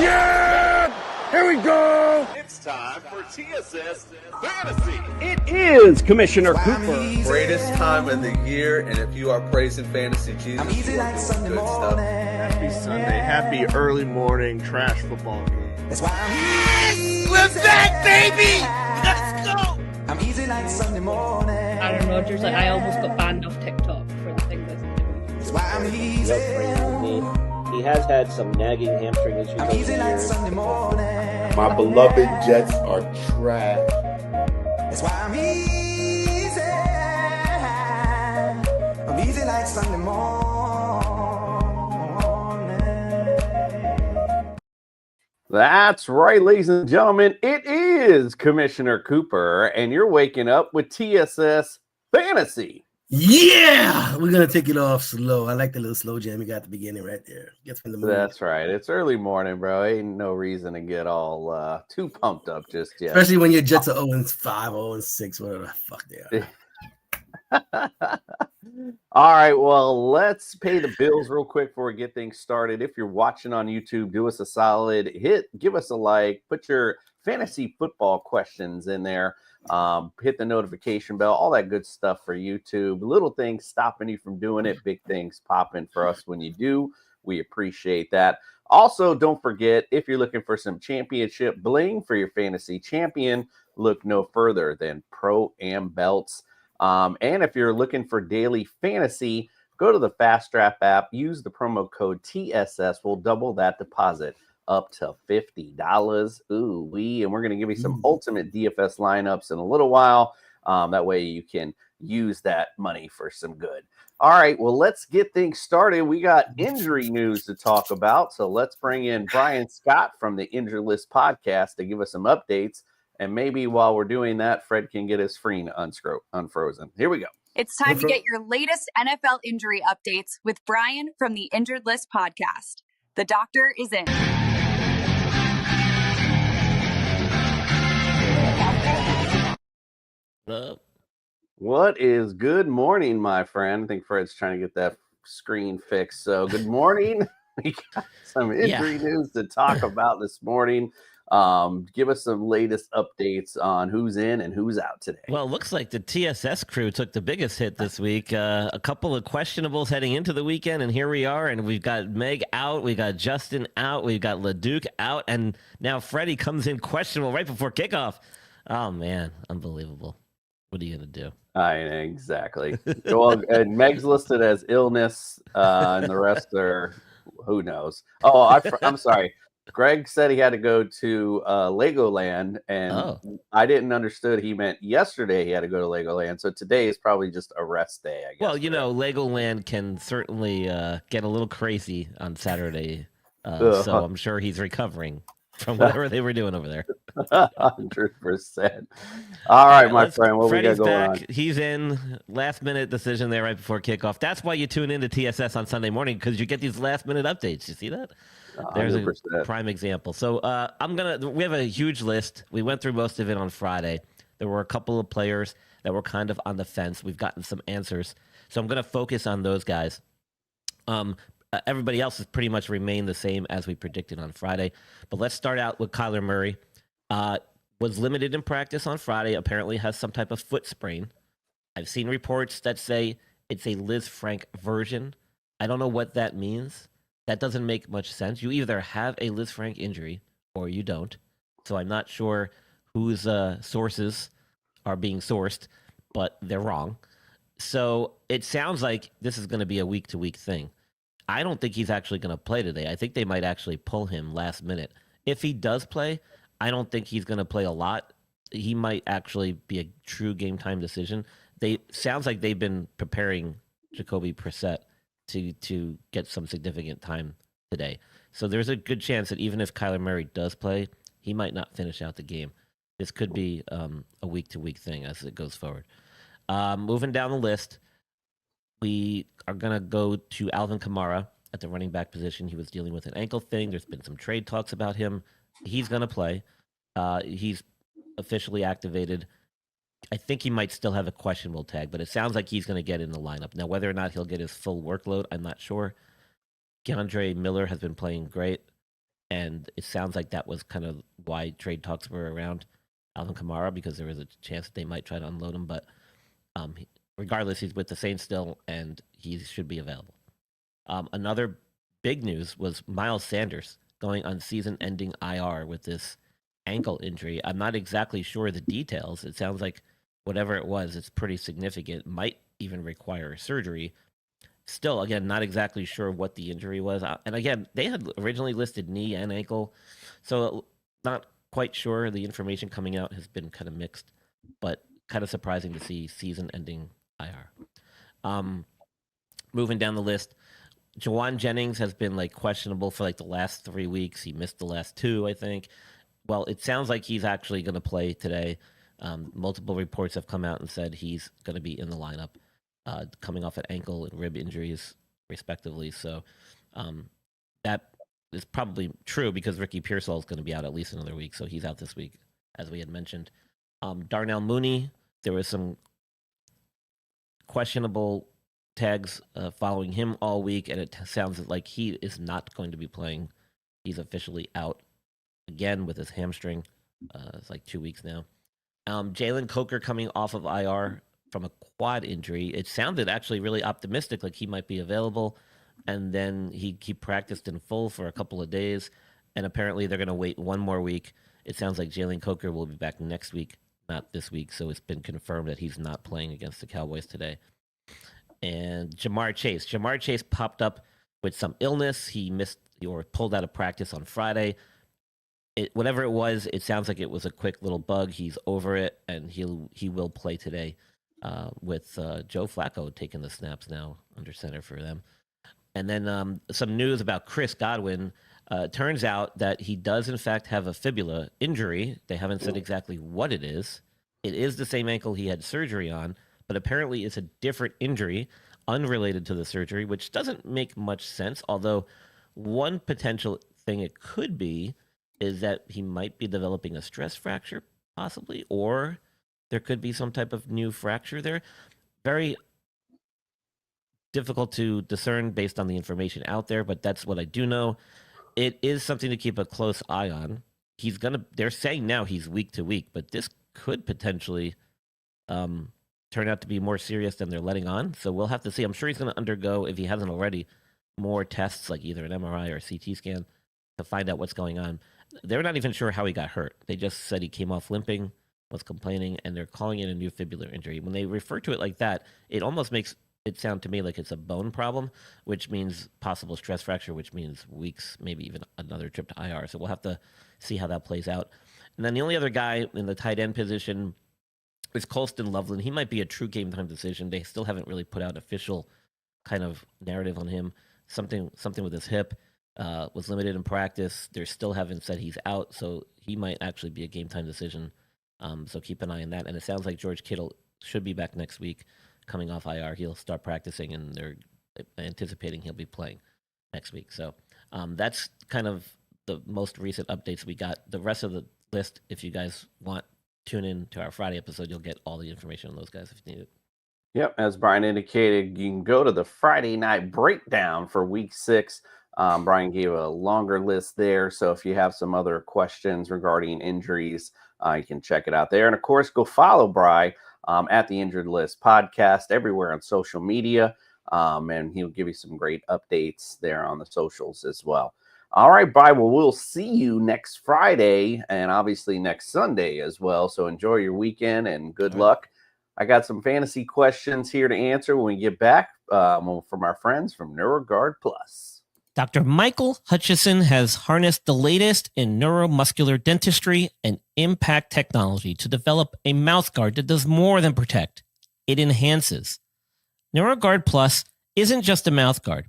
Yeah! Here we go! It's time for TSS Fantasy. It is Commissioner Cooper. Greatest time of the year, and if you are praising fantasy Jesus, you are doing good stuff. Happy Sunday, happy early morning trash football game. That's why We're back, baby! Let's go! I'm easy like Sunday morning. Aaron Rodgers, like I almost got banned off TikTok for the thing that's That's why I'm easy. He has had some nagging hamstring issues I'm over easy the like years. Sunday morning. My beloved Jets are trash. That's why I'm easy. I'm easy like Sunday morning. That's right, ladies and gentlemen. It is Commissioner Cooper, and you're waking up with TSS Fantasy. Yeah, we're gonna take it off slow. I like the little slow jam you got at the beginning right there. Gets me in the mood. That's right. It's early morning, bro. Ain't no reason to get all too pumped up just yet. Especially when your Jets are 0-5, 0-6, whatever the fuck they are. All right, well, let's pay the bills real quick before we get things started. If you're watching on YouTube, do us a solid give us a like, put your fantasy football questions in there, hit the notification bell, all that good stuff for YouTube. Little things stopping you from doing it, big things popping for us when you do. We appreciate that. Also, don't forget, if you're looking for some championship bling for your fantasy champion, look no further than Pro-Am Belts. And if you're looking for daily fantasy, go to the Fast Draft app, use the promo code TSS. We'll double that deposit up to $50. Ooh, and we're going to give you some ultimate DFS lineups in a little while. That way you can use that money for some good. All right, well, let's get things started. We got injury news to talk about. So let's bring in Brian Scott from the Injury List podcast to give us some updates. And maybe while we're doing that, Fred can get his screen unfrozen. Here we go. It's time to get your latest NFL injury updates with Brian from the Injured List podcast. The doctor is in. What is good morning, my friend? I think Fred's trying to get that screen fixed. So good morning. We got some injury news to talk about this morning. Give us some latest updates on who's in and who's out today. Well, it looks like the TSS crew took the biggest hit this week. A couple of questionables heading into the weekend, and here we are. And we've got Meg out, we got Justin out, we've got LeDuc out, and now Freddie comes in questionable right before kickoff. Oh man, unbelievable! What are you gonna do? Exactly. Well, and Meg's listed as illness, and the rest are who knows. Oh, I'm sorry. Greg said he had to go to Legoland, and I didn't understood he meant yesterday he had to go to Legoland. So today is probably just a rest day, I guess. Well, you know, Legoland can certainly get a little crazy on Saturday, so I'm sure he's recovering from whatever they were doing over there. 100%. All right, my friend, what Freddie's we got going back. on? He's in. Last-minute decision there right before kickoff. That's why you tune into TSS on Sunday morning, because you get these last-minute updates. You see that? 100%. There's a prime example. So we have a huge list. We went through most of it on Friday. There were a couple of players that were kind of on the fence. We've gotten some answers. So I'm going to focus on those guys. Everybody else has pretty much remained the same as we predicted on Friday. But let's start out with Kyler Murray. Was limited in practice on Friday, apparently has some type of foot sprain. I've seen reports that say it's a Liz Frank version. I don't know what that means. That doesn't make much sense. You either have a Liz Frank injury or you don't. So I'm not sure whose sources are being sourced, but they're wrong. So it sounds like this is going to be a week-to-week thing. I don't think he's actually going to play today. I think they might actually pull him last minute. If he does play, I don't think he's going to play a lot. He might actually be a true game-time decision. Sounds like they've been preparing Jacoby Brissett to get some significant time today. So there's a good chance that even if Kyler Murray does play, he might not finish out the game. This could be a week-to-week thing as it goes forward. Moving down the list, we are going to go to Alvin Kamara at the running back position. He was dealing with an ankle thing. There's been some trade talks about him. He's going to play. He's officially activated. I think he might still have a questionable tag, but it sounds like he's going to get in the lineup. Now, whether or not he'll get his full workload, I'm not sure. Keandre Miller has been playing great. and it sounds like that was kind of why trade talks were around Alvin Kamara, because there was a chance that they might try to unload him. But regardless, he's with the Saints still, and he should be available. Another big news was Miles Sanders going on season-ending IR with this ankle injury. I'm not exactly sure the details. It sounds like whatever it was, it's pretty significant. Might even require surgery. Still, again, not exactly sure what the injury was. And again, they had originally listed knee and ankle, so not quite sure. The information coming out has been kind of mixed, but kind of surprising to see season-ending IR. Moving down the list, Jawan Jennings has been like questionable for like the last 3 weeks. He missed the last 2, I think. Well, it sounds like he's actually going to play today. Multiple reports have come out and said he's going to be in the lineup, coming off an ankle and rib injuries, respectively. So that is probably true because Ricky Pearsall is going to be out at least another week. So he's out this week, as we had mentioned. Darnell Mooney, there was some questionable tags following him all week, and it sounds like he is not going to be playing. He's officially out again with his hamstring. It's like 2 weeks now. Jalen Coker coming off of IR from a quad injury. It sounded actually really optimistic, like he might be available, and then he practiced in full for a couple of days, and apparently they're going to wait 1 more week. It sounds like Jalen Coker will be back next week, not this week, so it's been confirmed that he's not playing against the Cowboys today. And Jamar Chase popped up with some illness. He missed or pulled out of practice on Friday. Whatever it was, it sounds like it was a quick little bug. He's over it, and he will play today with Joe Flacco taking the snaps now under center for them. And then some news about Chris Godwin. Turns out that he does, in fact, have a fibula injury. They haven't said exactly what it is. It is the same ankle he had surgery on, but apparently it's a different injury unrelated to the surgery, which doesn't make much sense. Although one potential thing it could be is that he might be developing a stress fracture, possibly, or there could be some type of new fracture there. Very difficult to discern based on the information out there, but that's what I do know. It is something to keep a close eye on. They're saying now he's week to week, but this could potentially turn out to be more serious than they're letting on. So we'll have to see. I'm sure he's going to undergo, if he hasn't already, more tests, like either an MRI or a CT scan, to find out what's going on. They're not even sure how he got hurt. They just said he came off limping, was complaining, and they're calling it a new fibular injury. When they refer to it like that, it almost makes it sound to me like it's a bone problem, which means possible stress fracture, which means weeks, maybe even another trip to IR. So we'll have to see how that plays out. And then the only other guy in the tight end position is Colston Loveland. He might be a true game time decision. They still haven't really put out official kind of narrative on him. Something with his hip. Was limited in practice. They still haven't said he's out, so he might actually be a game time decision. So keep an eye on that. And it sounds like George Kittle should be back next week, coming off IR. He'll start practicing, and they're anticipating he'll be playing next week. So that's kind of the most recent updates we got. The rest of the list, if you guys want, tune in to our Friday episode. You'll get all the information on those guys if you need it. Yep, as Brian indicated, you can go to the Friday night breakdown for week 6. Brian gave a longer list there, so if you have some other questions regarding injuries, you can check it out there. And of course, go follow Brian at the Injured List podcast everywhere on social media, and he'll give you some great updates there on the socials as well. All right, Brian, well, we'll see you next Friday and obviously next Sunday as well, so enjoy your weekend and good luck. I got some fantasy questions here to answer when we get back from our friends from NeuroGuard Plus. Dr. Michael Hutchison has harnessed the latest in neuromuscular dentistry and impact technology to develop a mouthguard that does more than protect. It enhances. NeuroGuard Plus isn't just a mouthguard.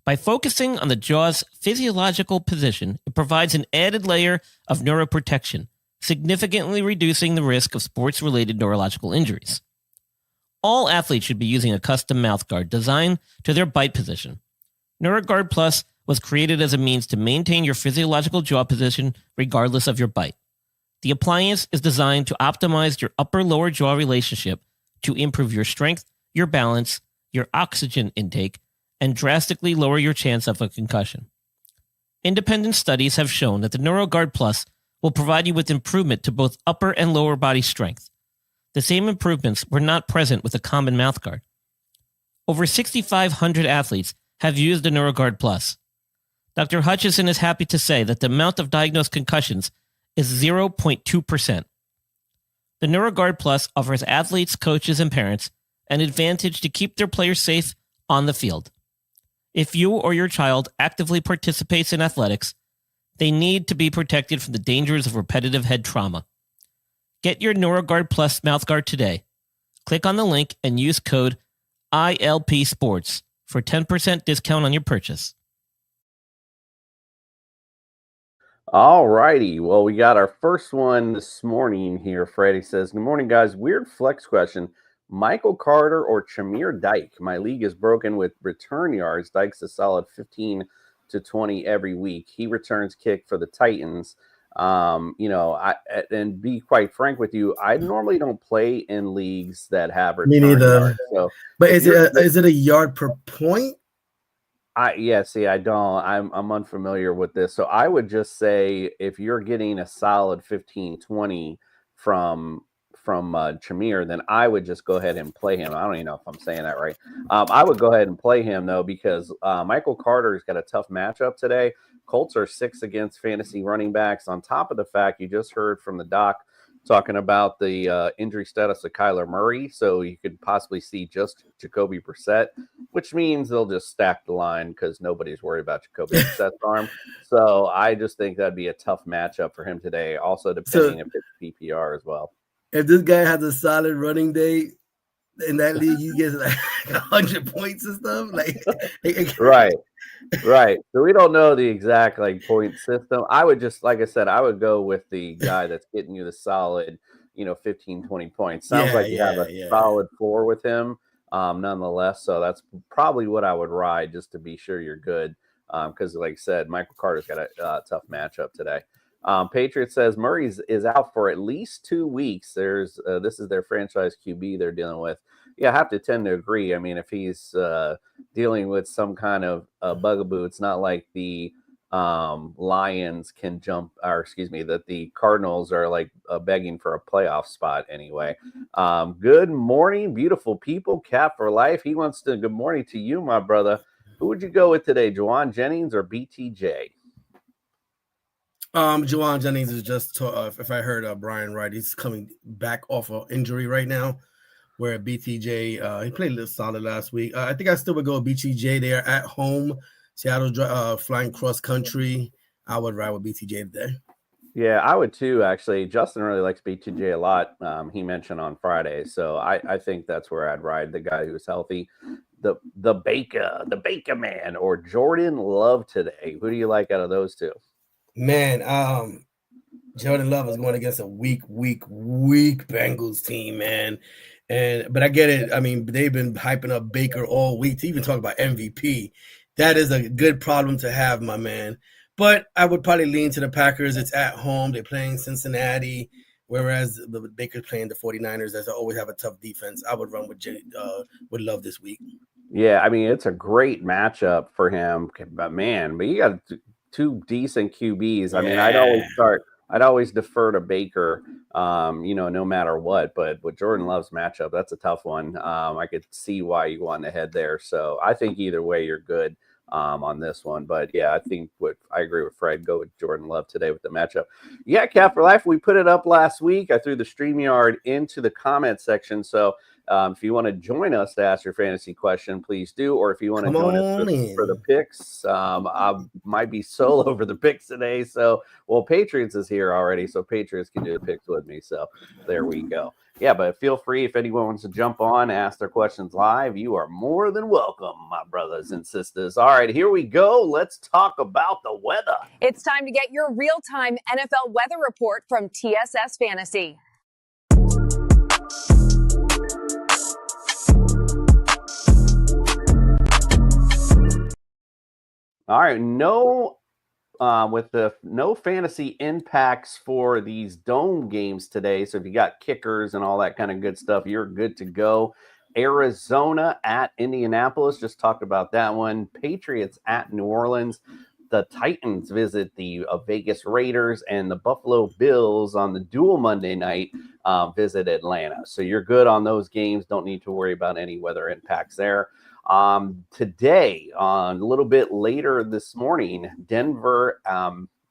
By focusing on the jaw's physiological position, it provides an added layer of neuroprotection, significantly reducing the risk of sports-related neurological injuries. All athletes should be using a custom mouthguard designed to their bite position. NeuroGuard Plus was created as a means to maintain your physiological jaw position regardless of your bite. The appliance is designed to optimize your upper-lower jaw relationship to improve your strength, your balance, your oxygen intake, and drastically lower your chance of a concussion. Independent studies have shown that the NeuroGuard Plus will provide you with improvement to both upper and lower body strength. The same improvements were not present with a common mouthguard. Over 6,500 athletes have used the NeuroGuard Plus. Dr. Hutchison is happy to say that the amount of diagnosed concussions is 0.2%. The NeuroGuard Plus offers athletes, coaches, and parents an advantage to keep their players safe on the field. If you or your child actively participates in athletics, they need to be protected from the dangers of repetitive head trauma. Get your NeuroGuard Plus mouthguard today. Click on the link and use code ILP Sports for 10% discount on your purchase. All righty. Well, we got our first one this morning here. Freddie says, good morning, guys. Weird flex question. Michael Carter or Chamir Dyke? My league is broken with return yards. Dyke's a solid 15 to 20 every week. He returns kick for the Titans. And be quite frank with you, I normally don't play in leagues that have return Me neither. yards. So, But is it a yard per point? I don't. I'm unfamiliar with this. So I would just say if you're getting a solid 15-20 from Chamir, then I would just go ahead and play him. I don't even know if I'm saying that right. I would go ahead and play him though, because Michael Carter's got a tough matchup today. Colts are 6th against fantasy running backs. On top of the fact you just heard from the doc talking about the injury status of Kyler Murray, so you could possibly see just Jacoby Brissett, which means they'll just stack the line because nobody's worried about Jacoby Brissett's arm. So I just think that'd be a tough matchup for him today, also depending if it's PPR as well. If this guy has a solid running day in that league, he gets like 100 points and stuff. Right. So we don't know the exact point system. I would just, like I said, I would go with the guy that's getting you the solid, 15, 20 points. Sounds like you have a solid 4 with him, nonetheless. So that's probably what I would ride just to be sure you're good. Because like I said, Michael Carter's got a tough matchup today. Patriots says Murray is out for at least 2 weeks. This is their franchise QB they're dealing with. Yeah, I have to tend to agree. I mean, if he's dealing with some kind of bugaboo, it's not like the Lions can jump, that the Cardinals are begging for a playoff spot anyway. Good morning, beautiful people. Cap for life. He wants to good morning to you, my brother. Who would you go with today, Juwan Jennings or BTJ? Juwan Jennings is just, if I heard Brian right, he's coming back off of injury right now, where BTJ, he played a little solid last week. I think I still would go with BTJ. They are at home. Seattle flying cross country. I would ride with BTJ today. Yeah, I would too, actually. Justin really likes BTJ a lot. He mentioned on Friday. So I think that's where I'd ride the guy who's healthy. The Baker man, or Jordan Love today. Who do you like out of those two? Man, Jordan Love is going against a weak Bengals team, man. But I get it. I mean, they've been hyping up Baker all week to even talk about MVP. That is a good problem to have, my man. But I would probably lean to the Packers. It's at home. They're playing Cincinnati, whereas the Baker's playing the 49ers, as I always have a tough defense. I would run with Love this week. Yeah, I mean, it's a great matchup for him. But you got 2 decent QBs. I mean, I'd always defer to Baker, no matter what. But with Jordan Love's matchup, that's a tough one. I could see why you want to head there. So I think either way, you're good on this one. But yeah, I agree with Fred. Go with Jordan Love today with the matchup. Yeah, Cap for Life. We put it up last week. I threw the StreamYard into the comment section. So if you want to join us to ask your fantasy question, please do. Or if you want to join us for the picks, I might be solo over the picks today. So, Patriots is here already, so Patriots can do the picks with me. So there we go. Yeah, but feel free if anyone wants to jump on, ask their questions live. You are more than welcome, my brothers and sisters. All right, here we go. Let's talk about the weather. It's time to get your real-time NFL weather report from TSS Fantasy. All right, no fantasy impacts for these dome games today. So if you got kickers and all that kind of good stuff, you're good to go. Arizona at Indianapolis, just talked about that one. Patriots at New Orleans. The Titans visit the Vegas Raiders, and the Buffalo Bills on the dual Monday night visit Atlanta. So you're good on those games. Don't need to worry about any weather impacts there. Today, a little bit later this morning, Denver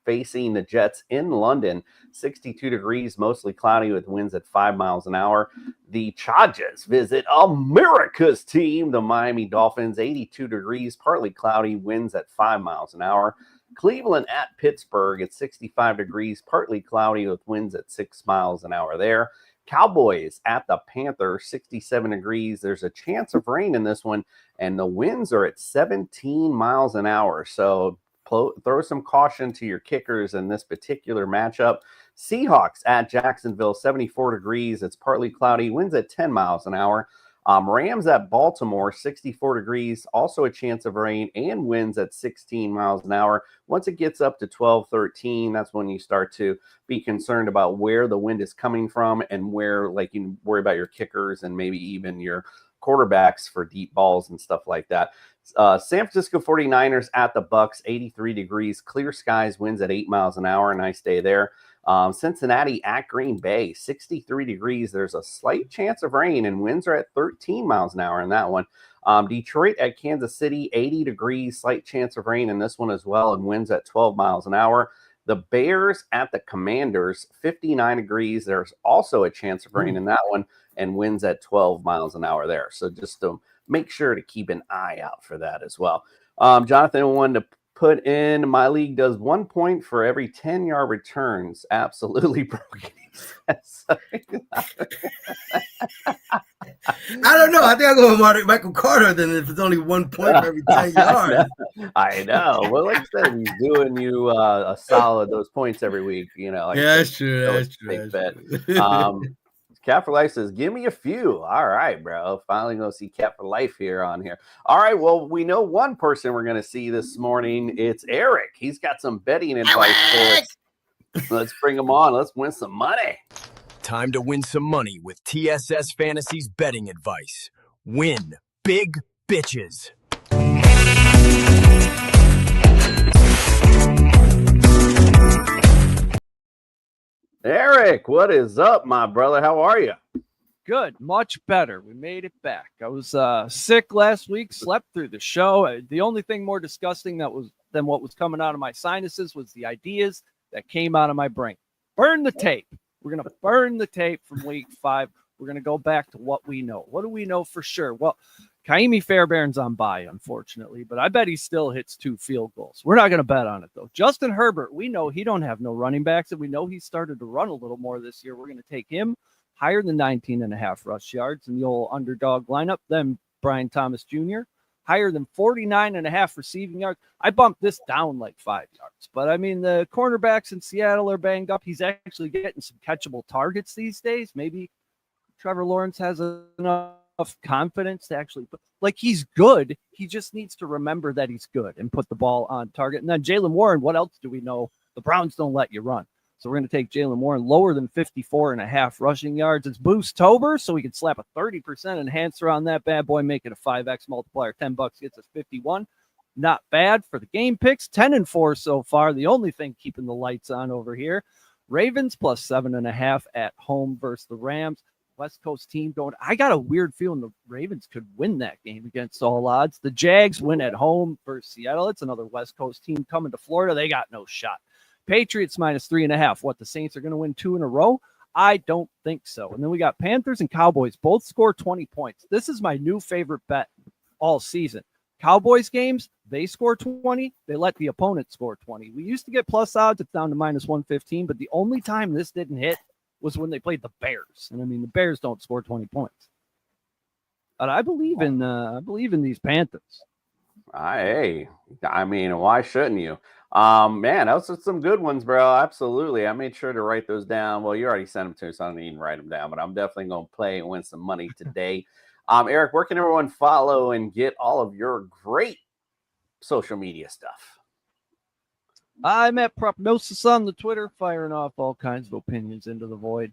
facing the Jets in London, 62 degrees, mostly cloudy with winds at 5 miles an hour. The Chargers visit America's team, the Miami Dolphins, 82 degrees, partly cloudy, winds at 5 miles an hour. Cleveland at Pittsburgh at 65 degrees, partly cloudy with winds at 6 miles an hour there. Cowboys at the Panthers, 67 degrees. There's a chance of rain in this one, and the winds are at 17 miles an hour. So throw some caution to your kickers in this particular matchup. Seahawks at Jacksonville, 74 degrees. It's partly cloudy, winds at 10 miles an hour. Rams at Baltimore, 64 degrees, also a chance of rain and winds at 16 miles an hour. Once it gets up to 12, 13, that's when you start to be concerned about where the wind is coming from and where, like, you worry about your kickers and maybe even your quarterbacks for deep balls and stuff like that. San Francisco 49ers at the Bucks, 83 degrees, clear skies, winds at 8 miles an hour. Nice day there. Cincinnati at Green Bay, 63 degrees. There's a slight chance of rain, and winds are at 13 miles an hour in that one. Detroit at Kansas City, 80 degrees, slight chance of rain in this one as well, and winds at 12 miles an hour. The Bears at the Commanders, 59 degrees. There's also a chance of rain in that one, and winds at 12 miles an hour there. So just make sure to keep an eye out for that as well. Jonathan wanted to put in, my league does 1 point for every 10-yard returns. Absolutely broken. I don't know. I think I'll go with Michael Carter then if it's only 1 point for every 10 yards. I know. Well, like I said, he's doing you a solid, those points every week. You know. Like yeah, that's true. That's true. Cat for Life says, give me a few. All right, bro. Finally going to see Cat for Life here on here. All right, well, we know one person we're going to see this morning. It's Eric. He's got some betting advice for us. Let's bring him on. Let's win some money. Time to win some money with TSS Fantasy's betting advice. Win big bitches. Eric, what is up, my brother? How are you? Good, much better. We made it back. I was sick last week, slept through the show. The only thing more disgusting than what was coming out of my sinuses was the ideas that came out of my brain. Burn the tape. We're going to burn the tape from week 5. We're going to go back to what we know. What do we know for sure? Well, Kaimi Fairbairn's on bye, unfortunately, but I bet he still hits 2 field goals. We're not going to bet on it, though. Justin Herbert, we know he don't have no running backs, and we know he started to run a little more this year. We're going to take him higher than 19.5 rush yards in the old underdog lineup. Then Brian Thomas Jr., higher than 49.5 receiving yards. I bumped this down like 5 yards. But, I mean, the cornerbacks in Seattle are banged up. He's actually getting some catchable targets these days. Maybe Trevor Lawrence has enough confidence to actually put, like, he's good. He just needs to remember that he's good and put the ball on target. And then Jaylen Warren, what else do we know? The Browns don't let you run. So we're going to take Jaylen Warren lower than 54.5 rushing yards. It's Boost-tober, so we can slap a 30% enhancer on that bad boy, make it a 5x multiplier. $10 gets us 51. Not bad for the game picks. 10-4 so far. The only thing keeping the lights on over here. Ravens plus 7.5 at home versus the Rams. West Coast team going. I got a weird feeling the Ravens could win that game against all odds. The Jags win at home versus Seattle. It's another West Coast team coming to Florida. They got no shot. Patriots minus 3.5. What, the Saints are going to win 2 in a row? I don't think so. And then we got Panthers and Cowboys. Both score 20 points. This is my new favorite bet all season. Cowboys games, they score 20. They let the opponent score 20. We used to get plus odds. It's down to minus 115. But the only time this didn't hit was when they played the Bears. And I mean, the Bears don't score 20 points. But I believe in these Panthers. Hey, I mean, why shouldn't you? Man, those are some good ones, bro. Absolutely. I made sure to write those down. Well, you already sent them to me, so I don't even write them down, but I'm definitely going to play and win some money today. Eric, where can everyone follow and get all of your great social media stuff? I'm at Propnosis on the Twitter, firing off all kinds of opinions into the void.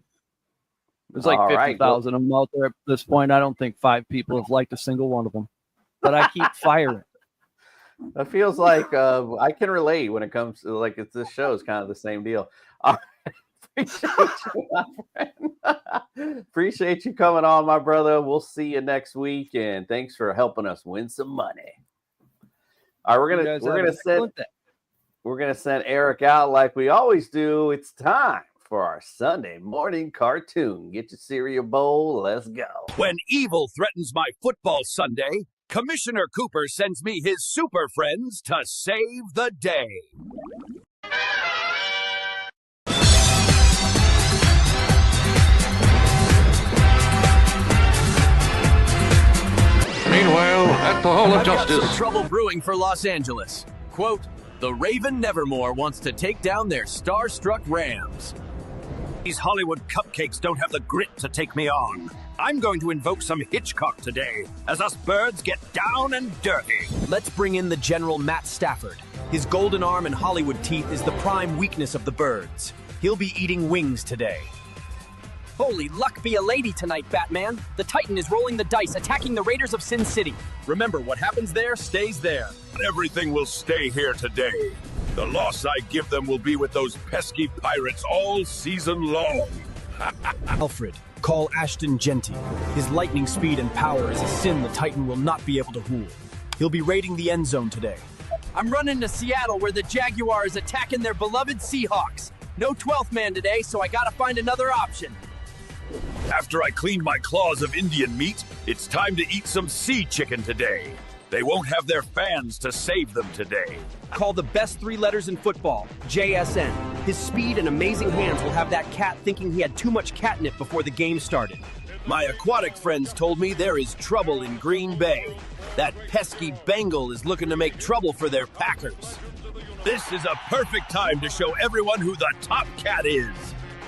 There's like 50,000 of them out there at this point. I don't think 5 people have liked a single one of them, but I keep firing. That feels like I can relate when it comes to like this show is kind of the same deal. Appreciate you, my friend. Appreciate you coming on, my brother. We'll see you next week, and thanks for helping us win some money. All right, we're gonna send Eric out like we always do. It's time for our Sunday morning cartoon. Get your cereal bowl. Let's go. When evil threatens my football Sunday, Commissioner Cooper sends me his super friends to save the day. Meanwhile, at the Hall of I've got Justice. some trouble brewing for Los Angeles. Quote, the Raven Nevermore wants to take down their star-struck Rams. These Hollywood cupcakes don't have the grit to take me on. I'm going to invoke some Hitchcock today, as us birds get down and dirty. Let's bring in the General Matt Stafford. His golden arm and Hollywood teeth is the prime weakness of the birds. He'll be eating wings today. Holy luck be a lady tonight, Batman. The Titan is rolling the dice, attacking the Raiders of Sin City. Remember, what happens there stays there. Everything will stay here today. The loss I give them will be with those pesky pirates all season long. Alfred, call Ashton Genty. His lightning speed and power is a sin the Titan will not be able to rule. He'll be raiding the end zone today. I'm running to Seattle where the Jaguar is attacking their beloved Seahawks. No 12th man today, so I gotta find another option. After I cleaned my claws of Indian meat, it's time to eat some sea chicken today. They won't have their fans to save them today. Call the best 3 letters in football, JSN. His speed and amazing hands will have that cat thinking he had too much catnip before the game started. My aquatic friends told me there is trouble in Green Bay. That pesky Bengal is looking to make trouble for their Packers. This is a perfect time to show everyone who the top cat is.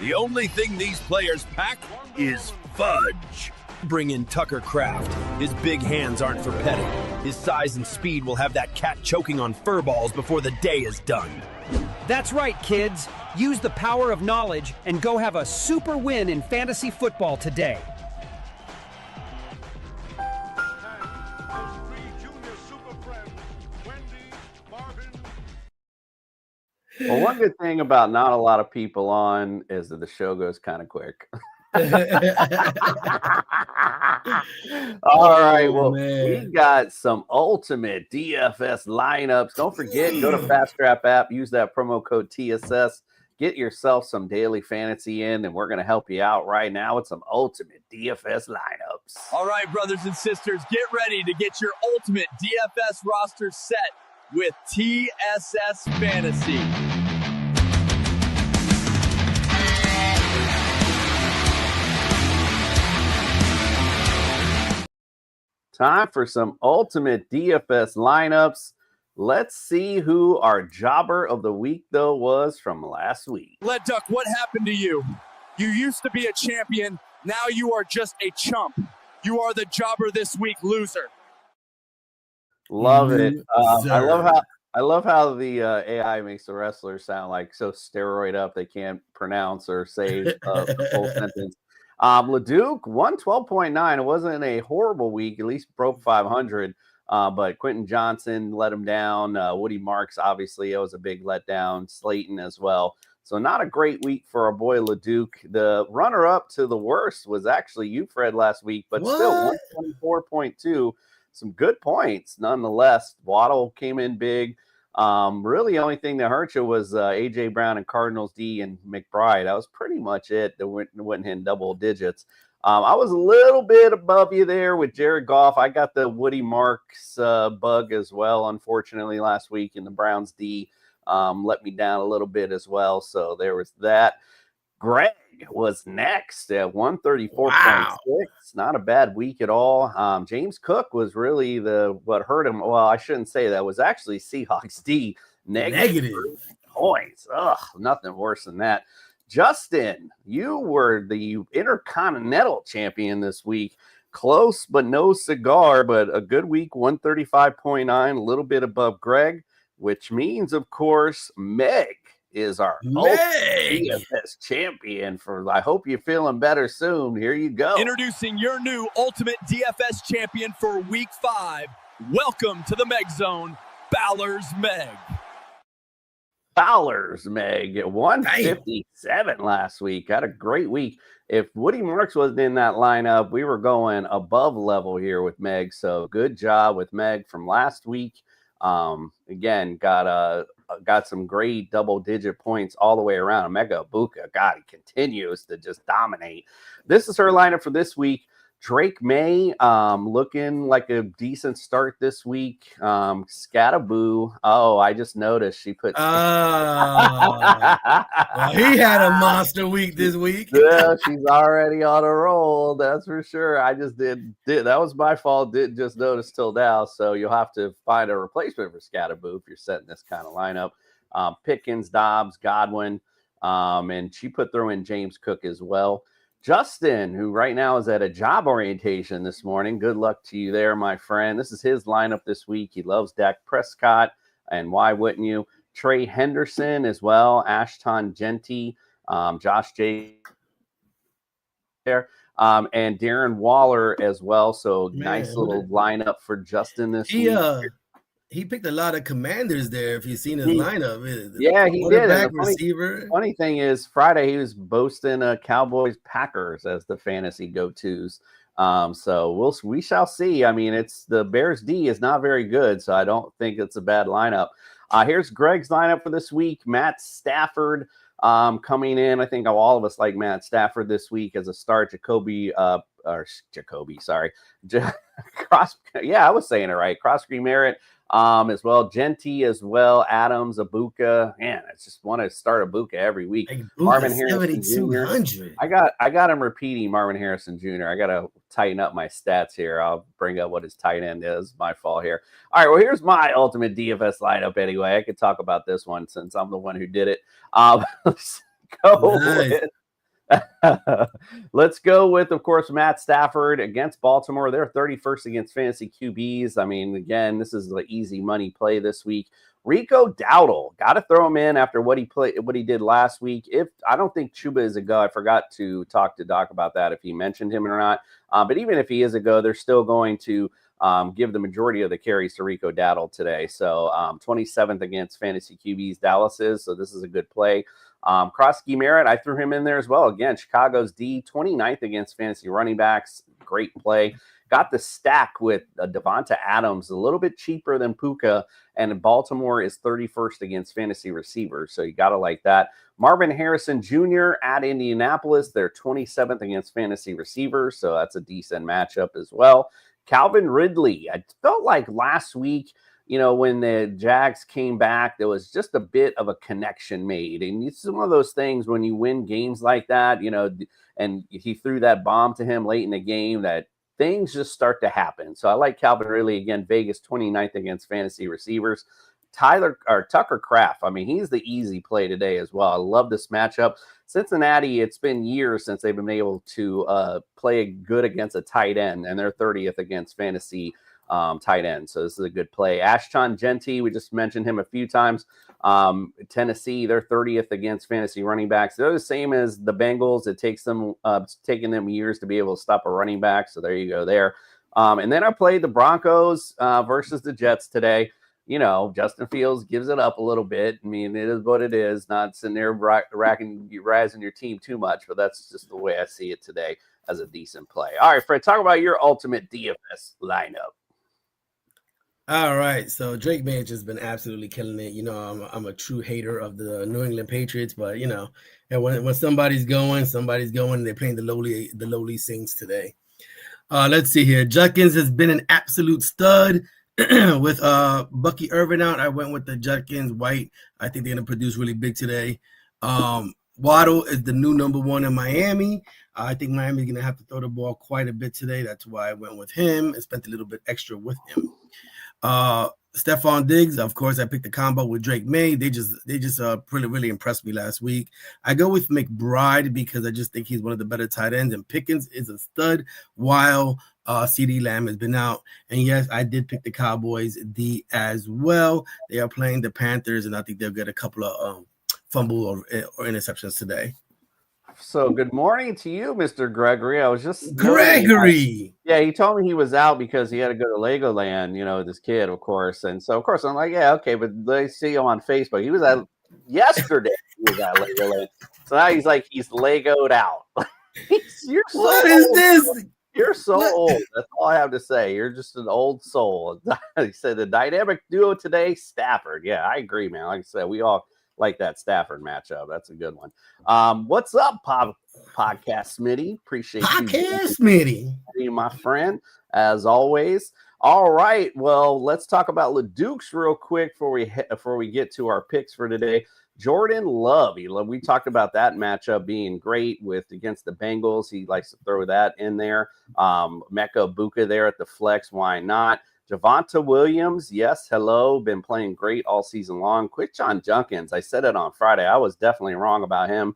The only thing these players pack is fudge. Bring in Tucker Kraft. His big hands aren't for petting. His size and speed will have that cat choking on fur balls before the day is done. That's right, kids. Use the power of knowledge and go have a super win in fantasy football today. Well, one good thing about not a lot of people on is that the show goes kind of quick. All right. Well, we got some ultimate DFS lineups. Don't forget, go to Fast Trap app, use that promo code TSS, get yourself some daily fantasy in, and we're going to help you out right now with some ultimate DFS lineups. All right, brothers and sisters, get ready to get your ultimate DFS roster set with TSS Fantasy. Time for some ultimate DFS lineups. Let's see who our jobber of the week, though, was from last week. Lead Duck, what happened to you? You used to be a champion. Now you are just a chump. You are the jobber this week, loser. Love it. I love how the AI makes the wrestlers sound like so steroid up they can't pronounce or say the full sentence. Leduc 112.9. It wasn't a horrible week. At least broke 500. But Quentin Johnson let him down. Woody Marks, obviously, it was a big letdown. Slayton as well. So not a great week for our boy Leduc. The runner-up to the worst was actually you, Fred, last week, but still 124.2. Some good points nonetheless. Waddle came in big. Really, the only thing that hurt you was A.J. Brown and Cardinals D and McBride. That was pretty much it. That went in double digits. I was a little bit above you there with Jared Goff. I got the Woody Marks bug as well, unfortunately, last week, and the Browns D let me down a little bit as well. So there was that. Greg was next at 134.6. Wow. Not a bad week at all. James Cook was really what hurt him. Well, I shouldn't say that. It was actually Seahawks D negative points. Ugh, nothing worse than that. Justin, you were the Intercontinental Champion this week. Close, but no cigar, but a good week, 135.9, a little bit above Greg, which means, of course, Meg is our DFS champion. I hope you're feeling better soon. Here you go. Introducing your new ultimate DFS champion for week 5. Welcome to the Meg Zone, Fowler's Meg. Fowler's Meg at 157 last week. Had a great week. If Woody Marks wasn't in that lineup, we were going above level here with Meg. So good job with Meg from last week. Again, got some great double-digit points all the way around. Mega Buka, God, he continues to just dominate. This is her lineup for this week. Drake May, looking like a decent start this week. Scataboo. Oh, I just noticed she put. Well, he had a monster week this week. Yeah, she's already on a roll. That's for sure. I just did. That was my fault. Didn't just notice till now. So you'll have to find a replacement for Scataboo if you're setting this kind of lineup. Pickens, Dobbs, Godwin, and she throw in James Cook as well. Justin, who right now is at a job orientation this morning. Good luck to you there, my friend. This is his lineup this week. He loves Dak Prescott, and why wouldn't you? Trey Henderson as well, Ashton Genty, Josh J. there, and Darren Waller as well. So nice little lineup for Justin this week. He picked a lot of commanders there. If you've seen his lineup, yeah, he did. Receiver. Funny thing is, Friday he was boasting Cowboys Packers as the fantasy go-tos. So we shall see. I mean, it's the Bears D is not very good, so I don't think it's a bad lineup. Here's Greg's lineup for this week. Matt Stafford coming in. I think all of us like Matt Stafford this week as a start. I was saying it right. Cross-Green Merritt. As well, Genty as well, Adams, Abuka. Man, I just want to start Abuka every week. Marvin Harrison Jr. I got him repeating Marvin Harrison Jr. I got to tighten up my stats here. I'll bring up what his tight end is. My fault here. All right, well, here's my ultimate DFS lineup anyway. I could talk about this one since I'm the one who did it. Let's go with let's go with, of course, Matt Stafford against Baltimore. They're 31st against fantasy QBs. I mean, again, this is the easy money play this week. Rico Dowdle, got to throw him in after what he did last week. If I don't think Chuba is a go, I forgot to talk to Doc about that if he mentioned him or not. But even if he is a go, they're still going to give the majority of the carries to Rico Dowdle today. So 27th against fantasy QBs, Dallas is. So this is a good play. Cross-Green Merritt, I threw him in there as well. Again, Chicago's D, 29th against fantasy running backs. Great play. Got the stack with Devonta Adams, a little bit cheaper than Puka, and Baltimore is 31st against fantasy receivers. So you got to like that. Marvin Harrison Jr. at Indianapolis, they're 27th against fantasy receivers. So that's a decent matchup as well. Calvin Ridley, I felt like last week, when the Jags came back, there was just a bit of a connection made. And it's one of those things when you win games like that, and he threw that bomb to him late in the game that things just start to happen. So I like Calvin Ridley again, Vegas 29th against fantasy receivers. Tucker Kraft. I mean, he's the easy play today as well. I love this matchup. Cincinnati, it's been years since they've been able to play good against a tight end, and they're 30th against fantasy tight end. So this is a good play. Ashton Genty, we just mentioned him a few times. Tennessee, they're 30th against fantasy running backs. They're the same as the Bengals. It takes them, it's taken them years to be able to stop a running back. So there you go there. And then I played the Broncos versus the Jets today. Justin Fields gives it up a little bit. I mean, it is what it is. Not sitting there razzing your team too much, but that's just the way I see it today as a decent play. All right, Fred, talk about your ultimate DFS lineup. All right, so Drake May has just been absolutely killing it. I'm a true hater of the New England Patriots, but and when somebody's going, they're playing the lowly Saints today. Let's see here. Judkins has been an absolute stud with Bucky Irvin out. I went with the Judkins White. I think they're gonna produce really big today. Waddle is the new number one in Miami. I think Miami's gonna have to throw the ball quite a bit today. That's why I went with him and spent a little bit extra with him. Stephon Diggs, of course, I picked the combo with Drake May. They just really impressed me last week. I go with McBride because I just think he's one of the better tight ends, and Pickens is a stud while CeeDee Lamb has been out. And yes, I did pick the Cowboys D as well. They are playing the Panthers, and I think they'll get a couple of fumble or interceptions today. So good morning to you, Mr. Gregory. I was just Gregory. Yeah, he told me he was out because he had to go to Legoland, with his kid, of course. And so, of course, I'm like, yeah, okay, but they see him on Facebook. He was at yesterday. He was at Legoland. So now he's like, he's Legoed out. You're so What is old, this? bro. You're so old. That's all I have to say. You're just an old soul. He said the dynamic duo today, Stafford. Yeah, I agree, man. Like I said, we all like that Stafford matchup. That's a good one. What's up, Podcast Smitty? Appreciate you. Podcast Smitty. My friend, as always. All right. Well, let's talk about LeDukes real quick before we get to our picks for today. Jordan Love. We talked about that matchup being great against the Bengals. He likes to throw that in there. Mecca Buka there at the flex. Why not? Javonte Williams, yes, hello, been playing great all season long. Quinshon Judkins, I said it on Friday. I was definitely wrong about him.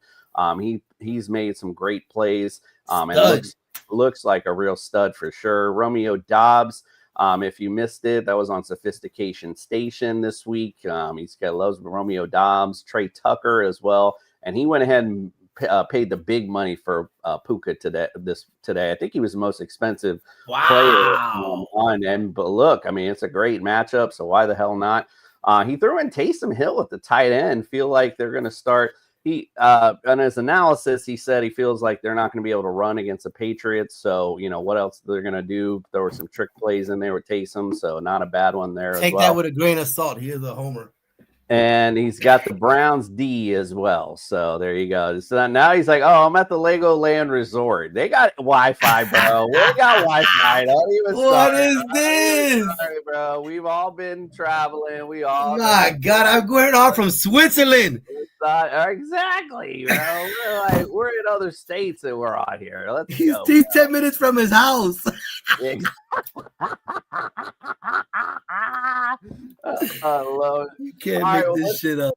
He's made some great plays and looks like a real stud for sure. Romeo Doubs, if you missed it, that was on Sophistication Station this week. Loves Romeo Doubs, Trey Tucker as well, and he went ahead and paid the big money for Puka today. I think he was the most expensive player on. But look, I mean, it's a great matchup, so why the hell not? He threw in Taysom Hill at the tight end. Feel like they're going to start. On his analysis, he said he feels like they're not going to be able to run against the Patriots. So, what else they're going to do? There were some trick plays in there with Taysom, so not a bad one there. Take that with a grain of salt. He is a homer. And he's got the Browns D as well. So there you go. So now he's like, oh, I'm at the Legoland Resort. They got Wi-Fi, bro. We got Wi-Fi. Don't even What is this? Sorry, bro. We've all been traveling. We all. My God, I'm going on from Switzerland. Exactly, bro. We're in other states that we're on here. He's 10 minutes from his house. I love it. You can't make this shit up.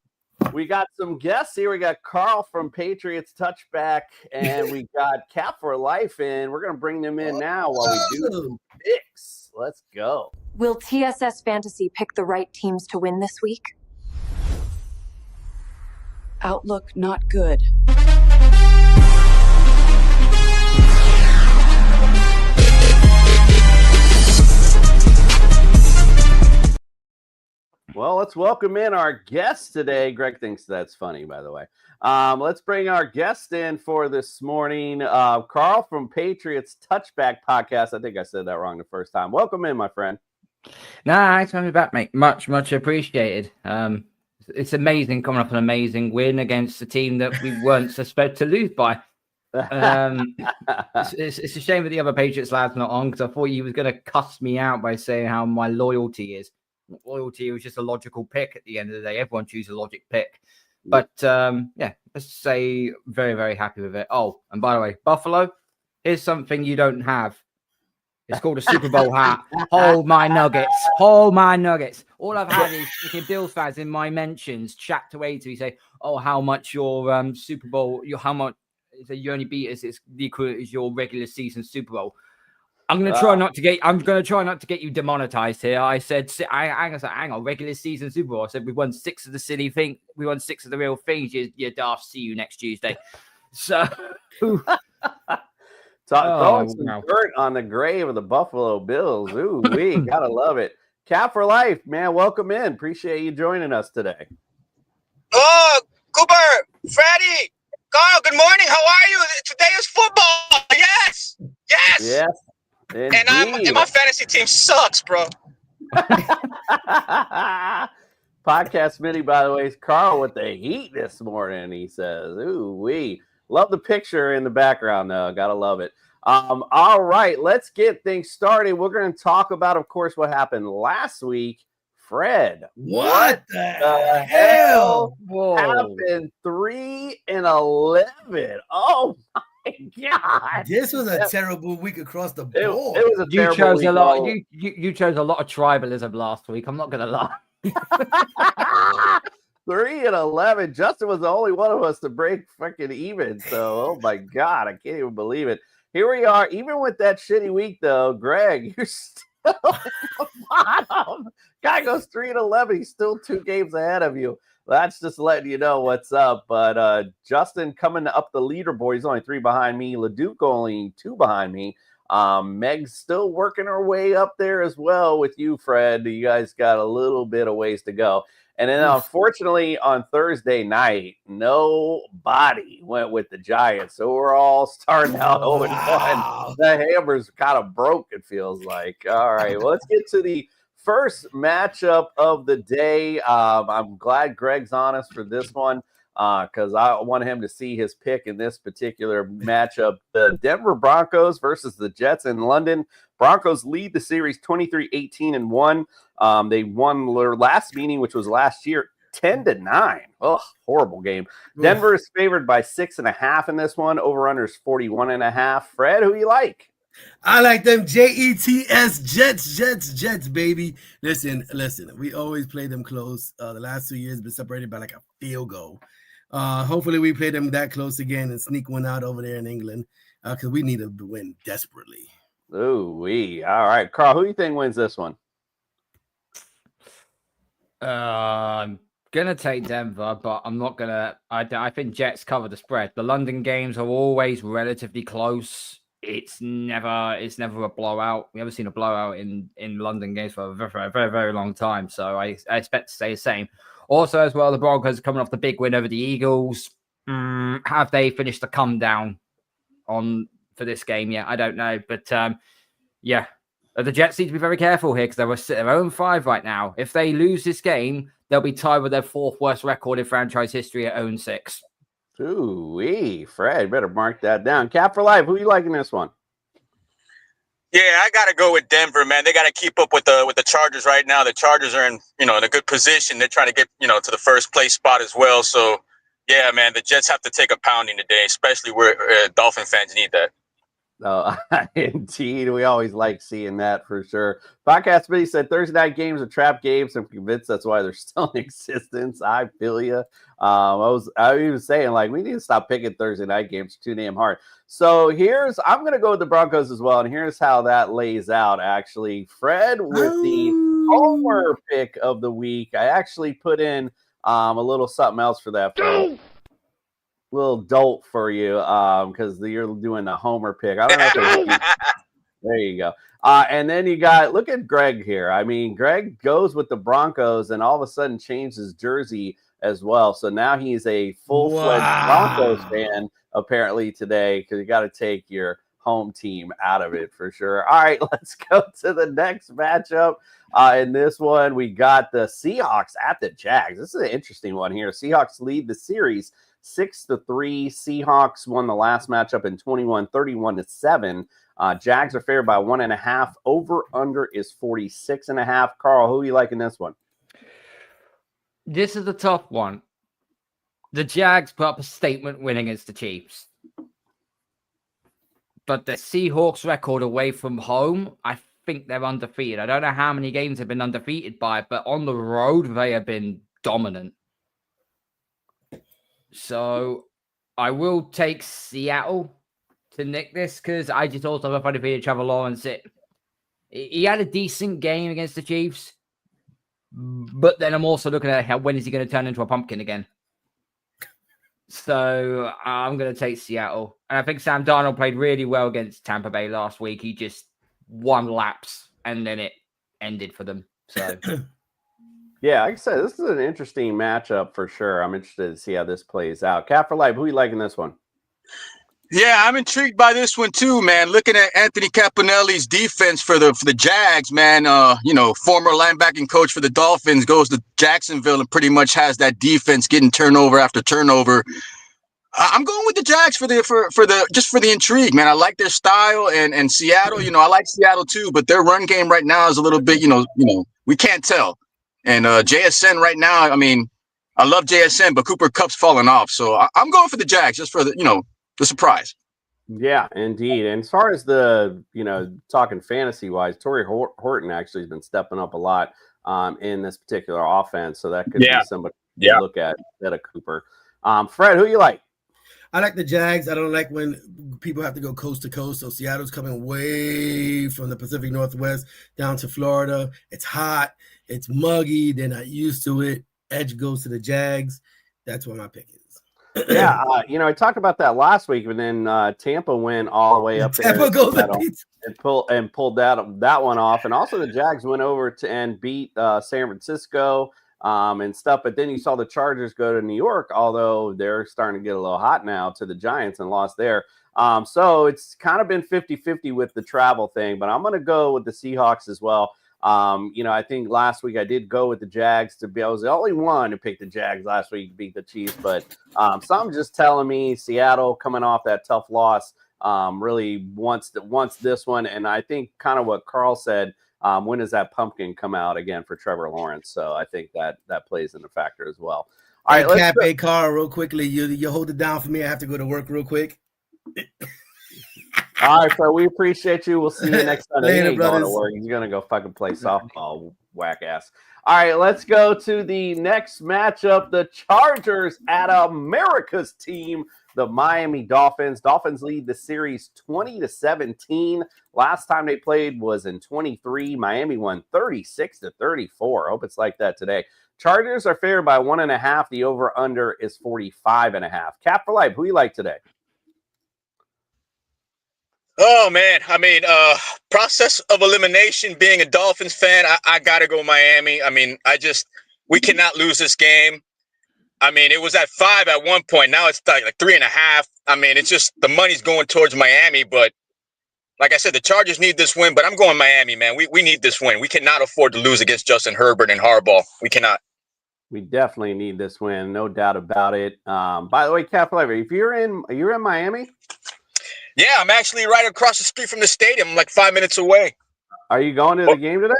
We got some guests here. We got Carl from Patriots Touchback, and we got Cap for Life, and we're going to bring them in now while we do some picks. Let's go. Will TSS Fantasy pick the right teams to win this week? Outlook not good. Well, let's welcome in our guest today. Greg thinks that's funny, by the way. Let's bring our guest in for this morning. Carl from Patriots Touchback Podcast. I think I said that wrong the first time. Welcome in, my friend. Nah, thanks for having me back, mate. Much appreciated. It's amazing coming up an amazing win against a team that we weren't suspected to lose by. It's a shame that the other Patriots lad's not on, because I thought he was going to cuss me out by saying how my loyalty is. Loyalty was just a logical pick at the end of the day. Everyone chooses a logic pick. But yeah, let's say very, very happy with it. Oh, and by the way, Buffalo, here's something you don't have. It's called a Super Bowl hat. Hold my nuggets. Hold my nuggets. All I've had is freaking Bills fans in my mentions chat away to me say, oh, how much your Super Bowl, how much you only beat us, it's the equivalent as your regular season Super Bowl. I'm going to try not to get you demonetized here. I said, hang on, regular season Super Bowl. I said, we won 6 of the silly thing. We won 6 of the real things. You daft. See you next Tuesday. So throwing some dirt on the grave of the Buffalo Bills. Ooh, we gotta love it. Cap for Life, man. Welcome in. Appreciate you joining us today. Oh, Cooper, Freddie, Carl, good morning. How are you? Today is football. Yes. Indeed. And my fantasy team sucks, bro. Podcast Smitty, by the way, is Carl with the heat this morning. He says, ooh, we love the picture in the background, though. Gotta love it. All right, let's get things started. We're going to talk about, of course, what happened last week. Fred, what the hell happened? 3-11. Oh my God! This was a terrible week across the board. It was a you terrible chose week. a lot. You chose a lot of tribalism last week. I'm not going to lie. 3-11. Justin was the only one of us to break freaking even. So, oh my God, I can't even believe it. Here we are. Even with that shitty week, though, Greg, bottom. Guy goes 3-11. He's still 2 games ahead of you. That's just letting you know what's up. But Justin coming up the leaderboard. He's only 3 behind me. Leduc only 2 behind me. Meg's still working her way up there as well with you, Fred. You guys got a little bit of ways to go. And then, unfortunately, on Thursday night, nobody went with the Giants. So we're all starting out 0-1. The hammer's kind of broke, it feels like. All right, well, let's get to the first matchup of the day. I'm glad Greg's on us for this one because I want him to see his pick in this particular matchup. The Denver Broncos versus the Jets in London. Broncos lead the series 23-18-1. They won their last meeting, which was last year, 10-9. Oh, horrible game. Denver is favored by 6.5 in this one. Over-under is 41.5. Fred, who you like? I like them Jets, Jets, baby. Listen. We always play them close. The last 2 years been separated by like a field goal. Hopefully we play them that close again and sneak one out over there in England because we need to win desperately. Ooh-wee. All right, Carl, who do you think wins this one? I'm gonna take Denver, but I'm not gonna. I think Jets cover the spread. The London games are always relatively close. It's never a blowout. We haven't seen a blowout in London games for a very, very, very long time. So I expect to stay the same. Also, as well, the Broncos are coming off the big win over the Eagles. Have they finished the come down for this game yet? I don't know, but yeah. The Jets need to be very careful here because they're 0-5 right now. If they lose this game, they'll be tied with their 4th worst record in franchise history at 0-6. Ooh-wee, Fred, better mark that down. Cap for life, who you liking this one? Yeah, I gotta go with Denver, man. They gotta keep up with the Chargers right now. The Chargers are in a good position. They're trying to get to the first place spot as well. So yeah, man, the Jets have to take a pounding today, especially where Dolphin fans need that. Oh, indeed. We always like seeing that for sure. Podcast Billy said Thursday night games are trap games. I'm convinced that's why they're still in existence. I feel you. I was saying, like, we need to stop picking Thursday night games. Too damn hard. So I'm going to go with the Broncos as well. And here's how that lays out, actually. Fred with the homer pick of the week. I actually put in a little something else for that, Fred. Little dolt for you because you're doing the homer pick. I don't know. There you go. And then you look at Greg here. I mean, Greg goes with the Broncos and all of a sudden changed his jersey as well. So now he's a full-fledged Broncos fan apparently today because you got to take your home team out of it for sure. All right, let's go to the next matchup. In this one, we got the Seahawks at the Jags. This is an interesting one here. Seahawks lead the series 6-3. Seahawks won the last matchup in 31-7. Jags are favored by 1.5. Over under is 46.5. Carl, who are you liking this one? This is a tough one. The Jags put up a statement win against the Chiefs. But the Seahawks record away from home, I think they're undefeated. I don't know how many games they've been undefeated by, but on the road, they have been dominant. So I will take Seattle to nick this because I just also have a funny feeling Trevor Lawrence. He had a decent game against the Chiefs, but then I'm also looking at when is he going to turn into a pumpkin again? So I'm going to take Seattle. And I think Sam Darnold played really well against Tampa Bay last week. He just won laps and then it ended for them. So... Yeah, like I said, this is an interesting matchup for sure. I'm interested to see how this plays out. Cap for life, who are you liking this one? Yeah, I'm intrigued by this one too, man. Looking at Anthony Capinelli's defense for the Jags, man. Former linebacking coach for the Dolphins goes to Jacksonville and pretty much has that defense getting turnover after turnover. I'm going with the Jags for the intrigue, man. I like their style and Seattle. I like Seattle too, but their run game right now is a little bit, we can't tell. And JSN right now, I mean, I love JSN, but Cooper Kupp's falling off. So I'm going for the Jags just for the surprise. Yeah, indeed. And as far as the, talking fantasy-wise, Torrey Horton actually has been stepping up a lot in this particular offense. So that could be somebody to look at instead of Cooper. Fred, who you like? I like the Jags. I don't like when people have to go coast to coast. So Seattle's coming way from the Pacific Northwest down to Florida. It's hot. It's muggy. They're not used to it. Edge goes to the Jags. That's what my pick is. Yeah, I talked about that last week, and then Tampa went all the way up there and pulled that one off. And also the Jags went over and beat San Francisco and stuff. But then you saw the Chargers go to New York, although they're starting to get a little hot now, to the Giants and lost there. So it's kind of been 50-50 with the travel thing, but I'm going to go with the Seahawks as well. I think last week I did go with the Jags I was the only one to pick the Jags last week to beat the Chiefs, but some just telling me Seattle coming off that tough loss really wants this one. And I think kind of what Carl said, when does that pumpkin come out again for Trevor Lawrence? So I think that plays in the factor as well. All right, Cap, hey, Carl, real quickly, you hold it down for me. I have to go to work real quick. All right, so we appreciate you. We'll see you next Sunday. Later, brothers. He's going to go fucking play softball, whack ass. All right, let's go to the next matchup. The Chargers at America's team, the Miami Dolphins. Dolphins lead the series 20-17. Last time they played was in 23. Miami won 36-34. Hope it's like that today. Chargers are favored by 1.5. The over-under is 45.5. Cap for life. Who you like today? Oh, man. I mean, process of elimination, being a Dolphins fan, I got to go Miami. I mean, we cannot lose this game. I mean, it was at 5 at one point. Now it's like 3.5. I mean, it's just the money's going towards Miami. But like I said, the Chargers need this win, but I'm going Miami, man. We need this win. We cannot afford to lose against Justin Herbert and Harbaugh. We cannot. We definitely need this win. No doubt about it. By the way, Cap, if you're in Miami? Yeah, I'm actually right across the street from the stadium. I'm like 5 minutes away. Are you going to the game today?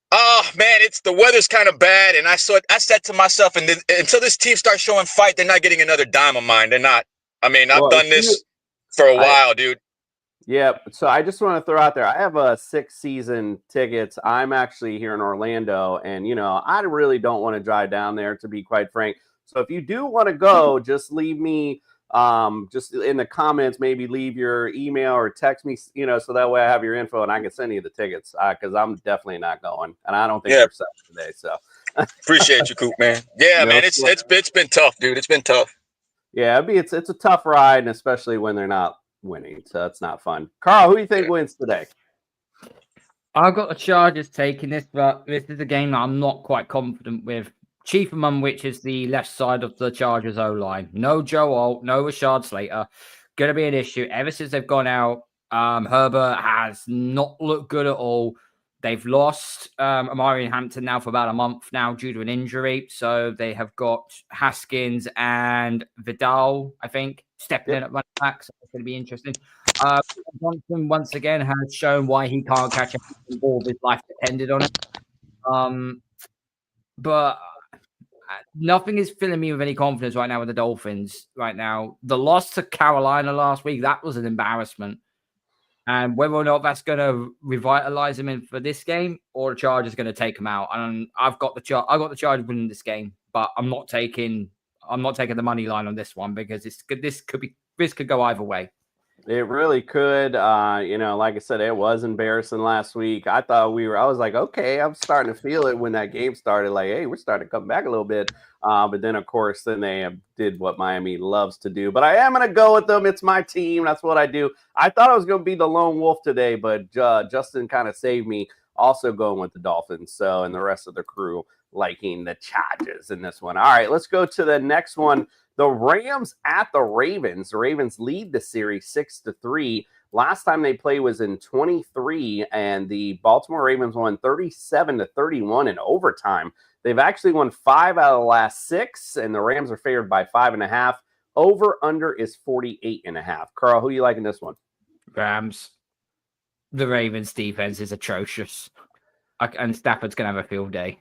Oh, man, the weather's kind of bad. And I said to myself, until this team starts showing fight, they're not getting another dime of mine. They're not. I mean, I've done this for a while, dude. Yeah, so I just want to throw out there, I have 6 season tickets. I'm actually here in Orlando, and, I really don't want to drive down there, to be quite frank. So if you do want to go, just leave me just in the comments, maybe leave your email or text me, so that way I have your info and I can send you the tickets, because I'm definitely not going, and I don't think they're set today. So appreciate you, Coop, man. Yeah, man, it's been tough, dude. It's been tough. Yeah, it's a tough ride, and especially when they're not winning, so that's not fun. Carl, who do you think wins today? I've got the Chargers taking this, but this is a game that I'm not quite confident with. Chief among which is the left side of the Chargers O-line. No Joe Alt, no Rashad Slater. Going to be an issue. Ever since they've gone out, Herbert has not looked good at all. They've lost Amari Hampton now for about a month now due to an injury. So they have got Haskins and Vidal, I think, stepping in at running back. So it's going to be interesting. Johnson, once again, has shown why he can't catch a ball. His life depended on it. But nothing is filling me with any confidence right now with the Dolphins right now. The loss to Carolina last week, that was an embarrassment. And whether or not that's going to revitalize him in for this game, or the Chargers going to take him out. And I've got the Chargers winning this game, but I'm not taking the money line on this one, because this could go either way. It really could. Like I said, it was embarrassing last week. I was like, okay, I'm starting to feel it when that game started. Like, hey, we're starting to come back a little bit. But then, of course, they did what Miami loves to do. But I am going to go with them. It's my team. That's what I do. I thought I was going to be the lone wolf today, but Justin kind of saved me. Also going with the Dolphins. So, and the rest of the crew liking the Chargers in this one. All right, let's go to the next one. The Rams at the Ravens. The Ravens lead the series 6-3. Last time they played was in 23, and the Baltimore Ravens won 37-31 in overtime. They've actually won 5 out of the last 6, and the Rams are favored by 5.5. Over under is 48.5. Carl, who you like in this one? Rams. The Ravens defense is atrocious, and Stafford's gonna have a field day.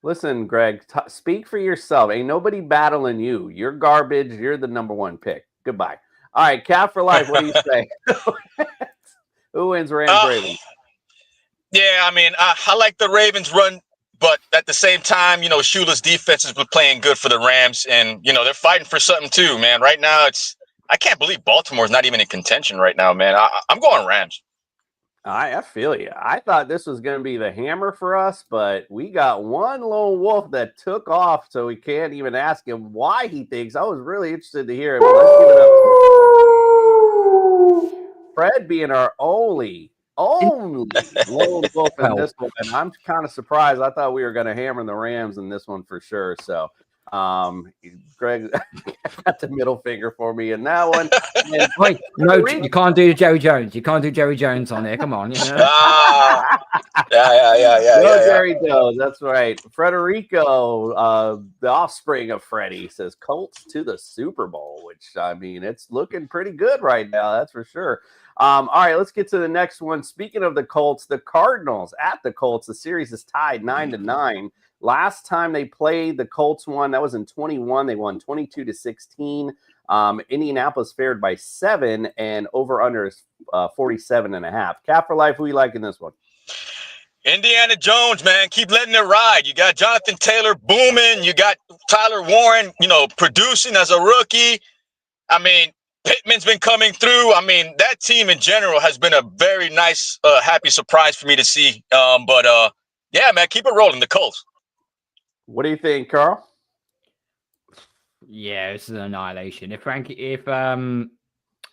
Listen, Greg, speak for yourself. Ain't nobody battling you. You're garbage. You're the number 1 pick. Goodbye. All right, Cap for life. What do you say? Who wins Ravens? Yeah, I mean, I like the Ravens run, but at the same time, Shula's defense has been playing good for the Rams, and they're fighting for something too, man. Right now, I can't believe Baltimore's not even in contention right now, man. I'm going Rams. I feel you. I thought this was going to be the hammer for us, but we got one lone wolf that took off, so we can't even ask him why he thinks. I was really interested to hear it, but let's give it up to Fred being our only lone wolf in this one. And I'm kind of surprised. I thought we were going to hammer the Rams in this one for sure. So Greg got the middle finger for me in that one. And wait, no, you can't do Jerry Jones. You can't do Jerry Jones on there. Come on. Yeah. Jerry Jones. That's right. Frederico, the offspring of Freddie, says Colts to the Super Bowl, which, I mean, it's looking pretty good right now. That's for sure. All right, let's get to the next one. Speaking of the Colts, the Cardinals at the Colts. The series is tied 9-9. Last time they played, the Colts won. That was in 21. They won 22-16. Indianapolis fared by 7, and over/under is 47.5. Cap for life. Who you like in this one? Indiana Jones, man. Keep letting it ride. You got Jonathan Taylor booming. You got Tyler Warren, producing as a rookie. I mean, Pittman's been coming through. I mean, that team in general has been a very nice, happy surprise for me to see. Yeah, man, keep it rolling. The Colts. What do you think, Carl? Yeah, this is an annihilation. If Kyler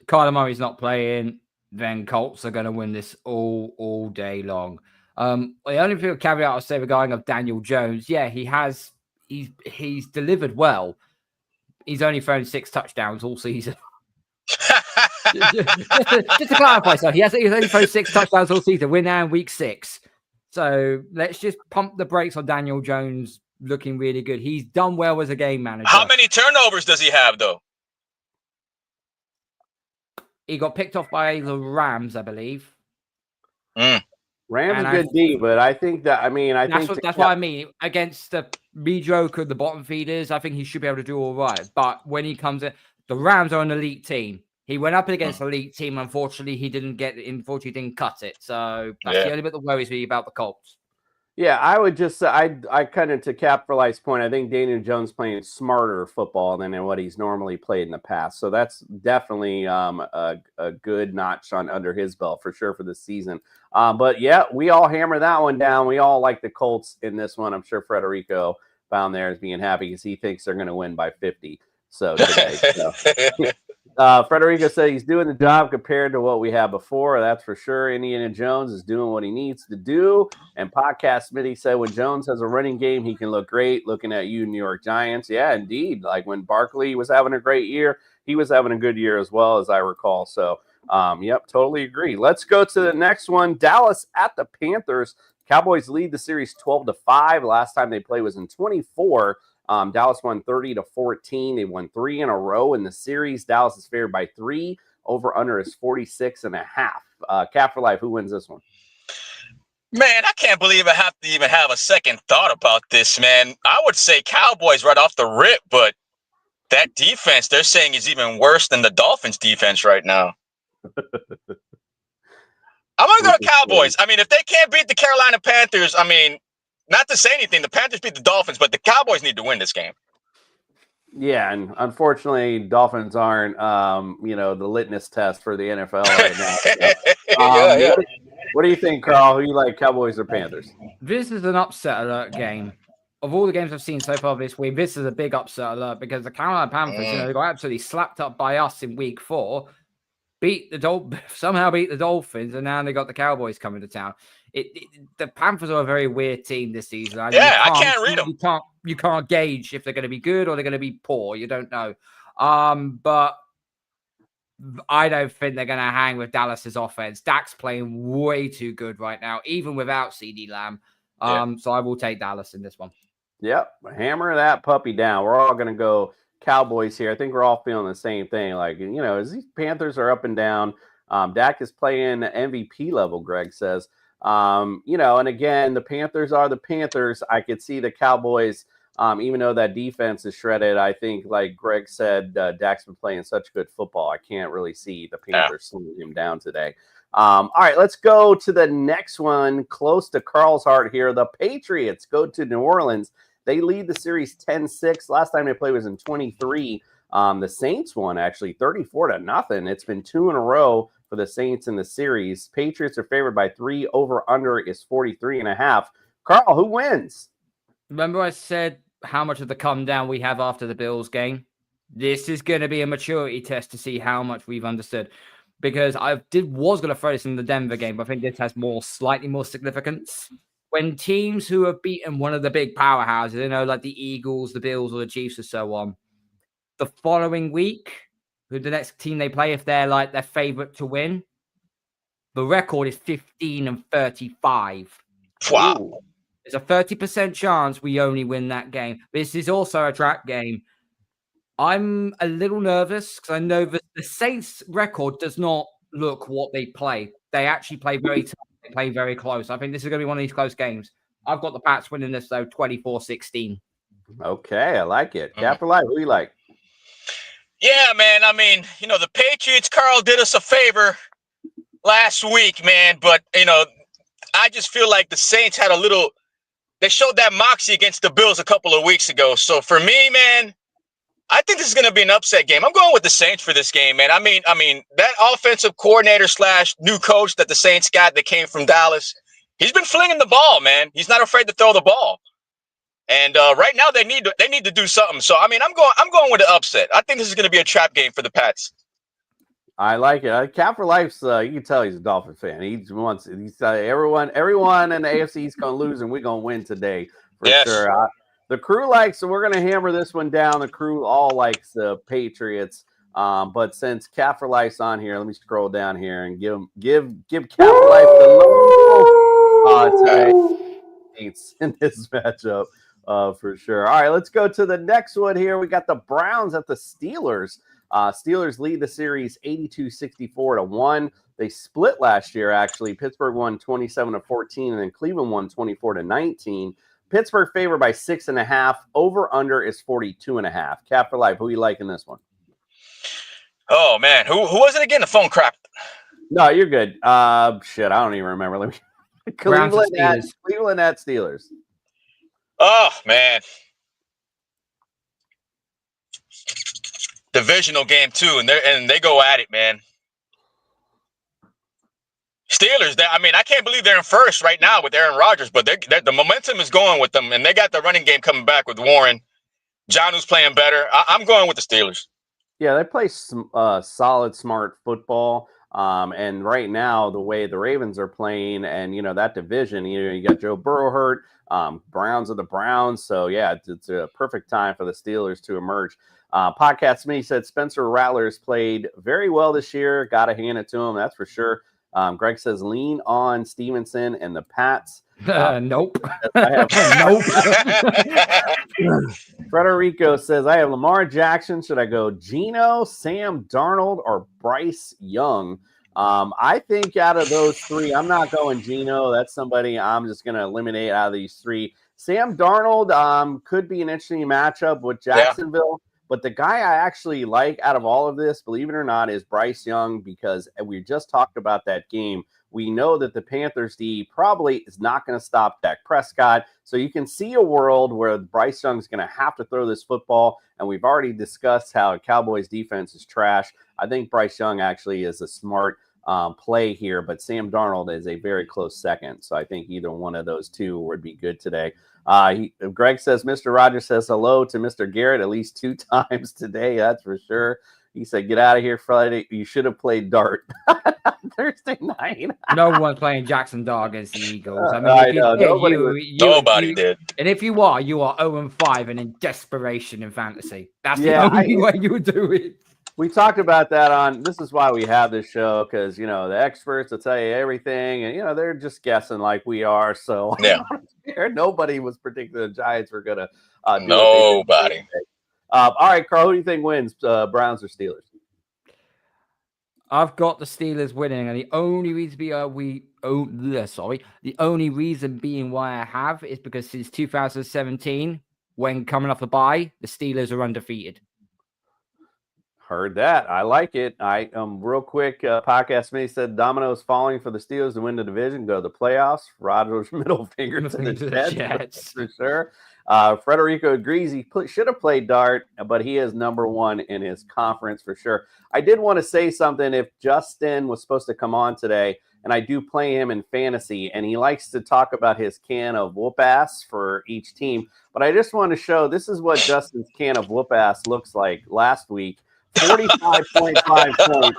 Murray's not playing, then Colts are going to win this all day long. The only thing caveat I'll say regarding of Daniel Jones, yeah, he's delivered well. He's only thrown 6 touchdowns all season. just to clarify, so he's only thrown 6 touchdowns all season. We're now in week 6, so let's just pump the brakes on Daniel Jones. Looking really good. He's done well as a game manager. How many turnovers does he have, though? He got picked off by the Rams, I believe. Rams and a good D, but I think that that's what I mean. Against the mediocre, the bottom feeders, I think he should be able to do all right. But when he comes in, the Rams are an elite team. He went up against an elite team. Unfortunately, he didn't cut it. So that's the only bit that worries me about the Colts. Yeah, I would just say, I kind of, to Cap for Life's point, I think Daniel Jones playing smarter football than what he's normally played in the past. So that's definitely a good notch under his belt for sure for this season. But yeah, we all hammer that one down. We all like the Colts in this one. I'm sure Federico down there is being happy because he thinks they're going to win by 50. So today, Federico said he's doing the job compared to what we had before. That's for sure. Indiana Jones is doing what he needs to do. And Podcast Smitty said when Jones has a running game, he can look great. Looking at you, New York Giants. Yeah, indeed. Like when Barkley was having a great year, he was having a good year as well, as I recall. So, yep, totally agree. Let's go to the next one. Dallas at the Panthers. Cowboys lead the series 12-5. Last time they played was in 24. Dallas won 30-14. They won 3 in a row in the series. Dallas is favored by 3. Over under is 46.5. Cap for life. Who wins this one? Man, I can't believe I have to even have a second thought about this, man. I would say Cowboys right off the rip, but that defense they're saying is even worse than the Dolphins defense right now. I'm going to go to Cowboys. I mean, if they can't beat the Carolina Panthers, I mean, not to say anything, the Panthers beat the Dolphins, but the Cowboys need to win this game. Yeah, and unfortunately, Dolphins aren't, the litmus test for the NFL right now. So, what do you think, Carl? Who you like, Cowboys or Panthers? This is an upset alert game. Of all the games I've seen so far this week, this is a big upset alert because the Carolina Panthers, they got absolutely slapped up by us in week 4, somehow beat the Dolphins, and now they got the Cowboys coming to town. The Panthers are a very weird team this season. I can't read them. You can't gauge if they're going to be good or they're going to be poor. You don't know. But I don't think they're going to hang with Dallas's offense. Dak's playing way too good right now, even without CeeDee Lamb. So I will take Dallas in this one. Yep, hammer that puppy down. We're all going to go Cowboys here. I think we're all feeling the same thing. Like, as these Panthers are up and down, Dak is playing MVP level, Greg says. And again, the Panthers are the Panthers. I could see the Cowboys, even though that defense is shredded. I think, like Greg said, Dak's been playing such good football. I can't really see the Panthers slowing him down today. All right, let's go to the next one, close to Carl's heart here. The Patriots go to New Orleans. They lead the series 10-6. Last time they played was in 23. The Saints won, actually, 34-0. It's been 2 in a row for the Saints in the series. Patriots are favored by 3. Over-under is 43.5. Carl, who wins? Remember I said how much of the come down we have after the Bills game? This is going to be a maturity test to see how much we've understood. Because was going to throw this in the Denver game, but I think this has slightly more significance. When teams who have beaten one of the big powerhouses, like the Eagles, the Bills, or the Chiefs, or so on, the following week, who the next team they play, if they're like their favorite to win, the record is 15-35. Wow. There's a 30% chance we only win that game. This is also a trap game. I'm a little nervous because I know that the Saints record does not look what they play. They actually play very tough. They play very close. I think this is going to be one of these close games. I've got the Pats winning this, though, 24-16. Okay, I like it. Cap for life, who you like? Yeah, man. I mean, the Patriots, Carl, did us a favor last week, man. But, I just feel like the Saints had they showed that moxie against the Bills a couple of weeks ago. So for me, man, I think this is going to be an upset game. I'm going with the Saints for this game, man. I mean, that offensive coordinator / new coach that the Saints got that came from Dallas, he's been flinging the ball, man. He's not afraid to throw the ball. And right now they need to do something. So I mean, I'm going with the upset. I think this is going to be a trap game for the Pats. I like it. Cap for life's you can tell he's a Dolphin fan. He's everyone in the AFC is going to lose and we're going to win today for sure. The crew likes, so we're going to hammer this one down. The crew all likes the Patriots. But since Cap for Life's on here, let me scroll down here and give Cap for Life the low today in this matchup for sure. All right, let's go to the next one here. We got the Browns at the Steelers. Steelers lead the series 82-64-1. They split last year, actually. Pittsburgh won 27-14, and then Cleveland won 24-19. Pittsburgh favored by 6.5. Over under is 42.5. Cap for life. Who you like in this one? Oh man, who was it again? The phone cracked. No, you're good. Shit, I don't even remember. Let me. Cleveland at Steelers. Oh man, divisional game too, and they go at it, man. Steelers, I can't believe they're in first right now with Aaron Rodgers, but the momentum is going with them, and they got the running game coming back with Warren. Jonu's playing better. I'm going with the Steelers. Yeah, they play solid, smart football. And right now, the way the Ravens are playing and, that division, you got Joe Burrow hurt, Browns are the Browns. So, yeah, it's a perfect time for the Steelers to emerge. Podcast Me said Spencer Rattler's played very well this year. Got to hand it to him, that's for sure. Greg says lean on Stevenson and the Pats. Nope. Nope. Frederico says I have Lamar Jackson. Should I go Geno, Sam Darnold, or Bryce Young? I think out of those three, I'm not going Geno. That's somebody I'm just going to eliminate out of these three. Sam Darnold could be an interesting matchup with Jacksonville. But the guy I actually like out of all of this, believe it or not, is Bryce Young, because we just talked about that game. We know that the Panthers D probably is not going to stop Dak Prescott. So you can see a world where Bryce Young is going to have to throw this football. And we've already discussed how Cowboys defense is trash. I think Bryce Young actually is a smart play here, but Sam Darnold is a very close second. So I think either one of those two would be good today. Greg says Mr. Rogers says hello to Mr. Garrett at least 2 times today. That's for sure. He said, get out of here Friday. You should have played dart Thursday night. No one's playing Jackson Dog against the Eagles. Nobody did. And if you are 0-5 and in desperation in fantasy. That's the only way you would do it. We talked about that this is why we have this show, because, the experts will tell you everything, and, they're just guessing like we are. So nobody was predicting the Giants were going to do nobody. All right, Carl, who do you think wins, Browns or Steelers? I've got the Steelers winning, and the only reason being why I have is because since 2017, when coming off a bye, the Steelers are undefeated. Heard that. I like it. I real quick. Podcast me said Domino's falling for the Steelers to win the division, go to the playoffs. Rodgers middle finger to the Jets for sure. Frederico agrees he should have played dart, but he is number one in his conference for sure. I did want to say something. If Justin was supposed to come on today, and I do play him in fantasy, and he likes to talk about his can of whoop ass for each team. But I just want to show this is what Justin's can of whoop ass looks like last week. 45.5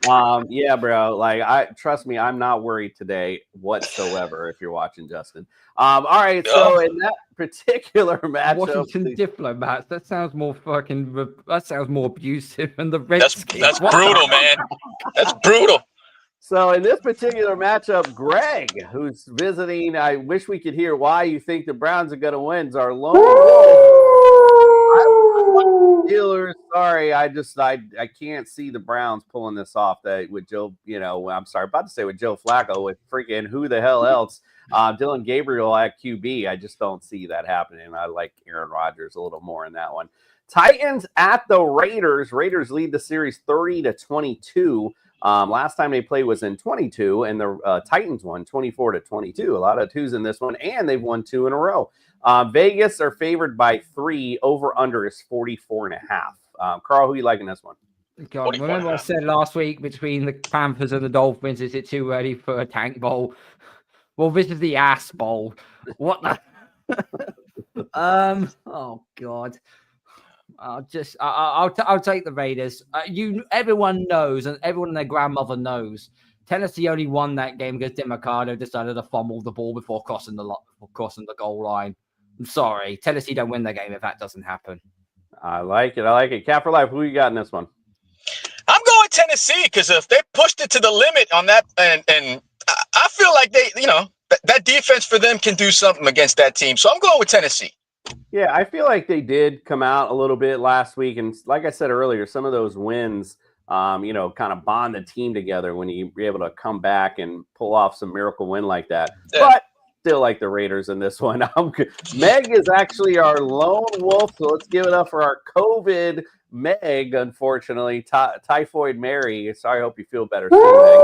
points. Yeah, bro. Like, trust me, I'm not worried today whatsoever. If you're watching, Justin. All right. So in that particular matchup, Washington Diplomats. That sounds more fucking. That sounds more abusive than the Redskins. That's brutal, man. That's brutal. So in this particular matchup, Greg, who's visiting, I wish we could hear why you think the Browns are going to win. Is our lone Steelers. Sorry, I can't see the Browns pulling this off. That with Joe, I'm sorry, about to say with Joe Flacco, with freaking who the hell else? Dylan Gabriel at QB. I just don't see that happening. I like Aaron Rodgers a little more in that one. Titans at the Raiders. Raiders lead the series 30-22. Last time they played was in 22, and the Titans won 24-22. A lot of twos in this one, and they've won 2 in a row. Vegas are favored by 3. Over under is 44.5. Carl, who you liking this one? God, remember what I said last week between the Panthers and the Dolphins? Is it too early for a tank bowl? Well, this is the ass bowl. What the? Oh God. I'll take the Raiders. Everyone knows, and everyone and their grandmother knows. Tennessee only won that game because DeMarcado decided to fumble the ball before crossing the goal line. I'm sorry, Tennessee don't win the game if that doesn't happen. I like it. Cat for life. Who you got in this one? I'm going Tennessee because if they pushed it to the limit on that, and I feel like they, that defense for them can do something against that team. So I'm going with Tennessee. Yeah, I feel like they did come out a little bit last week. And like I said earlier, some of those wins, kind of bond the team together when you're able to come back and pull off some miracle win like that. Yeah. But still like the Raiders in this one. Meg is actually our lone wolf. So let's give it up for our COVID Meg, unfortunately. Typhoid Mary. Sorry, I hope you feel better soon, Meg.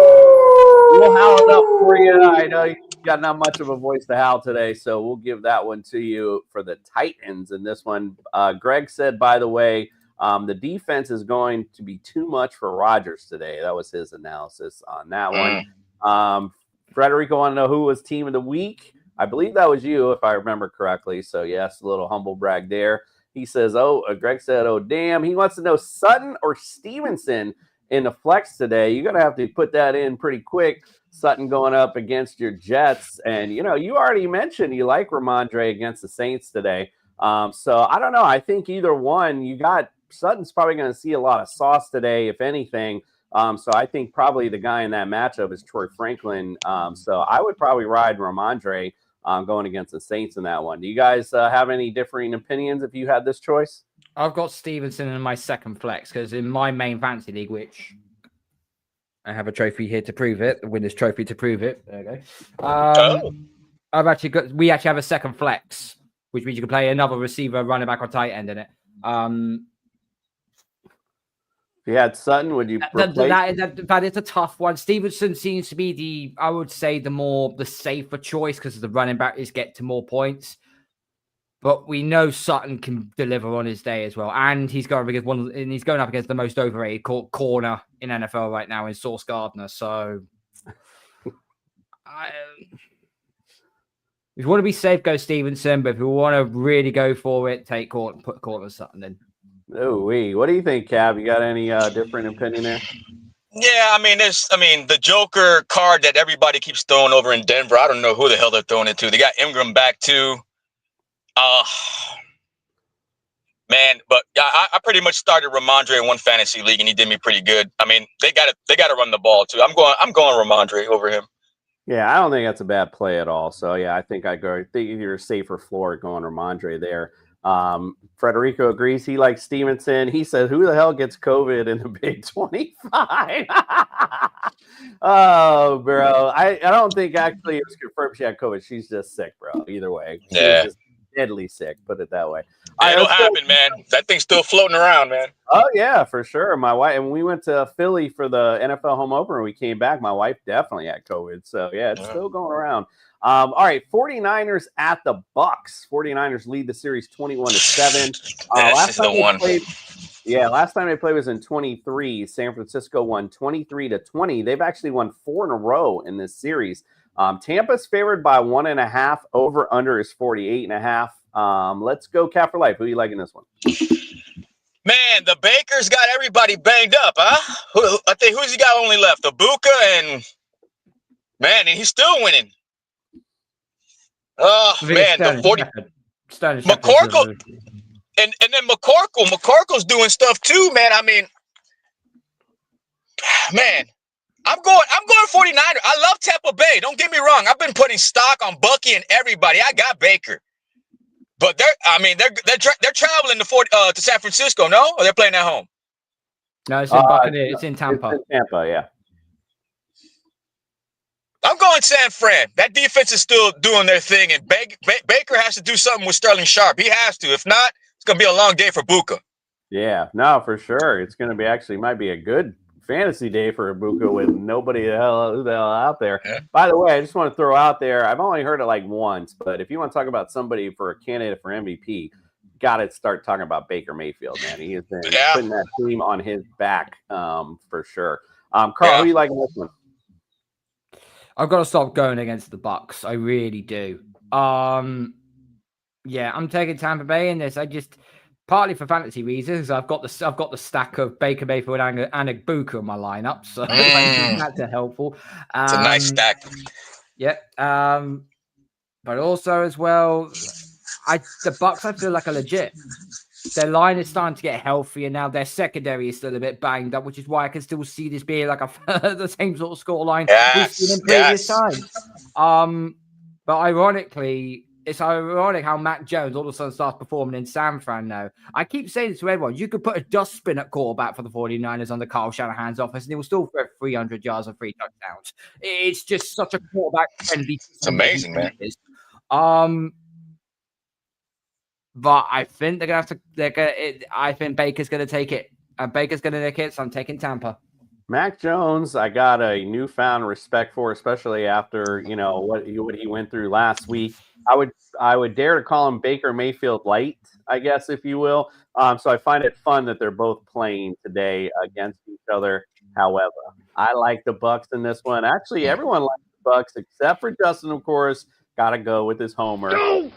We'll howl it up for you. I know you got not much of a voice to howl today, so we'll give that one to you for the Titans in this one. Greg said, by the way, the defense is going to be too much for Rodgers today. That was his analysis on that one. Frederico want to know who was team of the week. I believe that was you, if I remember correctly. So, yes, a little humble brag there. He says, Greg said, damn. He wants to know Sutton or Stevenson in the flex today. You're going to have to put that in pretty quick. Sutton going up against your Jets. And, you already mentioned you like Ramondre against the Saints today. So I don't know. I think either one, Sutton's probably going to see a lot of sauce today, if anything. So I think probably the guy in that matchup is Troy Franklin. So I would probably ride Ramondre going against the Saints in that one. Do you guys have any differing opinions if you had this choice? I've got Stevenson in my second flex because in my main fantasy league, which I have a trophy here to prove it, the winner's trophy to prove it. There you go. We actually have a second flex, which means you can play another receiver, running back, or tight end in it. If you had Sutton, would you replace? That is a tough one. Stevenson seems to be the safer choice because the running back is get to more points. But we know Sutton can deliver on his day as well, and he's going up against the most overrated corner in NFL right now in Sauce Gardner. So, if you want to be safe, go Stevenson. But if you want to really go for it, put Cortland Sutton in. What do you think, Cab? You got any different opinion there? Yeah, the Joker card that everybody keeps throwing over in Denver. I don't know who the hell they're throwing it to. They got Ingram back too. Man, but I pretty much started Ramondre in one fantasy league, and he did me pretty good. They got to run the ball too. I'm going Ramondre over him. Yeah, I don't think that's a bad play at all. So yeah, I think you're a safer floor going Ramondre there. Frederico agrees. He likes Stevenson. He says, "Who the hell gets COVID in the Big 25?" Oh, bro, I don't think actually it was confirmed she had COVID. She's just sick, bro. Either way, yeah. deadly sick. Put it that way. It'll happen, man. That thing's still floating around, man. Oh yeah, for sure. My wife and we went to Philly for the NFL home opener. We came back. My wife definitely had COVID. So yeah, it's still going around. All right, 49ers at the Bucks. 49ers lead the series 21-7. This is the one. Last time they played was in 23. San Francisco won 23-20. They've actually won 4 in a row in this series. Tampa's favored by 1.5. Over under is 48.5. Let's go Cat for life. Who are you liking this one? Man, the Bakers got everybody banged up, huh? I think who's he got only left? Ibuka and he's still winning. Oh man, the 40 McCorkle and then McCorkle's doing stuff too, man. I mean, man, I'm going 49er. I love Tampa Bay. Don't get me wrong. I've been putting stock on Bucky and everybody. I got Baker, but they're traveling to San Francisco. No, or they're playing at home. No, it's in Buccaneers. It's in Tampa. It's in Tampa, yeah. I'm going San Fran. That defense is still doing their thing, and Baker has to do something with Sterling Sharp. He has to. If not, it's going to be a long day for Buka. Yeah, no, for sure. It's going to be might be a good fantasy day for Ibuka with nobody the hell out there. Yeah. By the way, I just want to throw out there, I've only heard it like once, but if you want to talk about somebody for a candidate for MVP, got to start talking about Baker Mayfield, man. He has been putting that team on his back for sure. Carl, who are you liking this one? I've got to stop going against the Bucks. I really do. I'm taking Tampa Bay in this. I just partly for fantasy reasons. I've got the stack of Baker Mayfield and Ibuka in my lineup, so that's helpful. It's a nice stack. Yeah. But also as well, the Bucks I feel like are legit. Their line is starting to get healthier now. Their secondary is still a bit banged up, which is why I can still see this being like the same sort of scoreline we've seen in previous times. But ironically, it's ironic how Mac Jones all of a sudden starts performing in San Fran now. I keep saying this to everyone. You could put a dustbin at quarterback for the 49ers under Kyle Shanahan's office, and he will still throw 300 yards and 3 touchdowns. It's just such a quarterback-friendly. It's amazing, man. But I think they're gonna have to. I think Baker's gonna take it. Baker's gonna take it. So I'm taking Tampa. Mac Jones, I got a newfound respect for, especially after what he went through last week. I would dare to call him Baker Mayfield light, I guess, if you will. So I find it fun that they're both playing today against each other. However, I like the Bucks in this one. Actually, everyone likes the Bucks except for Justin, of course. Got to go with his homer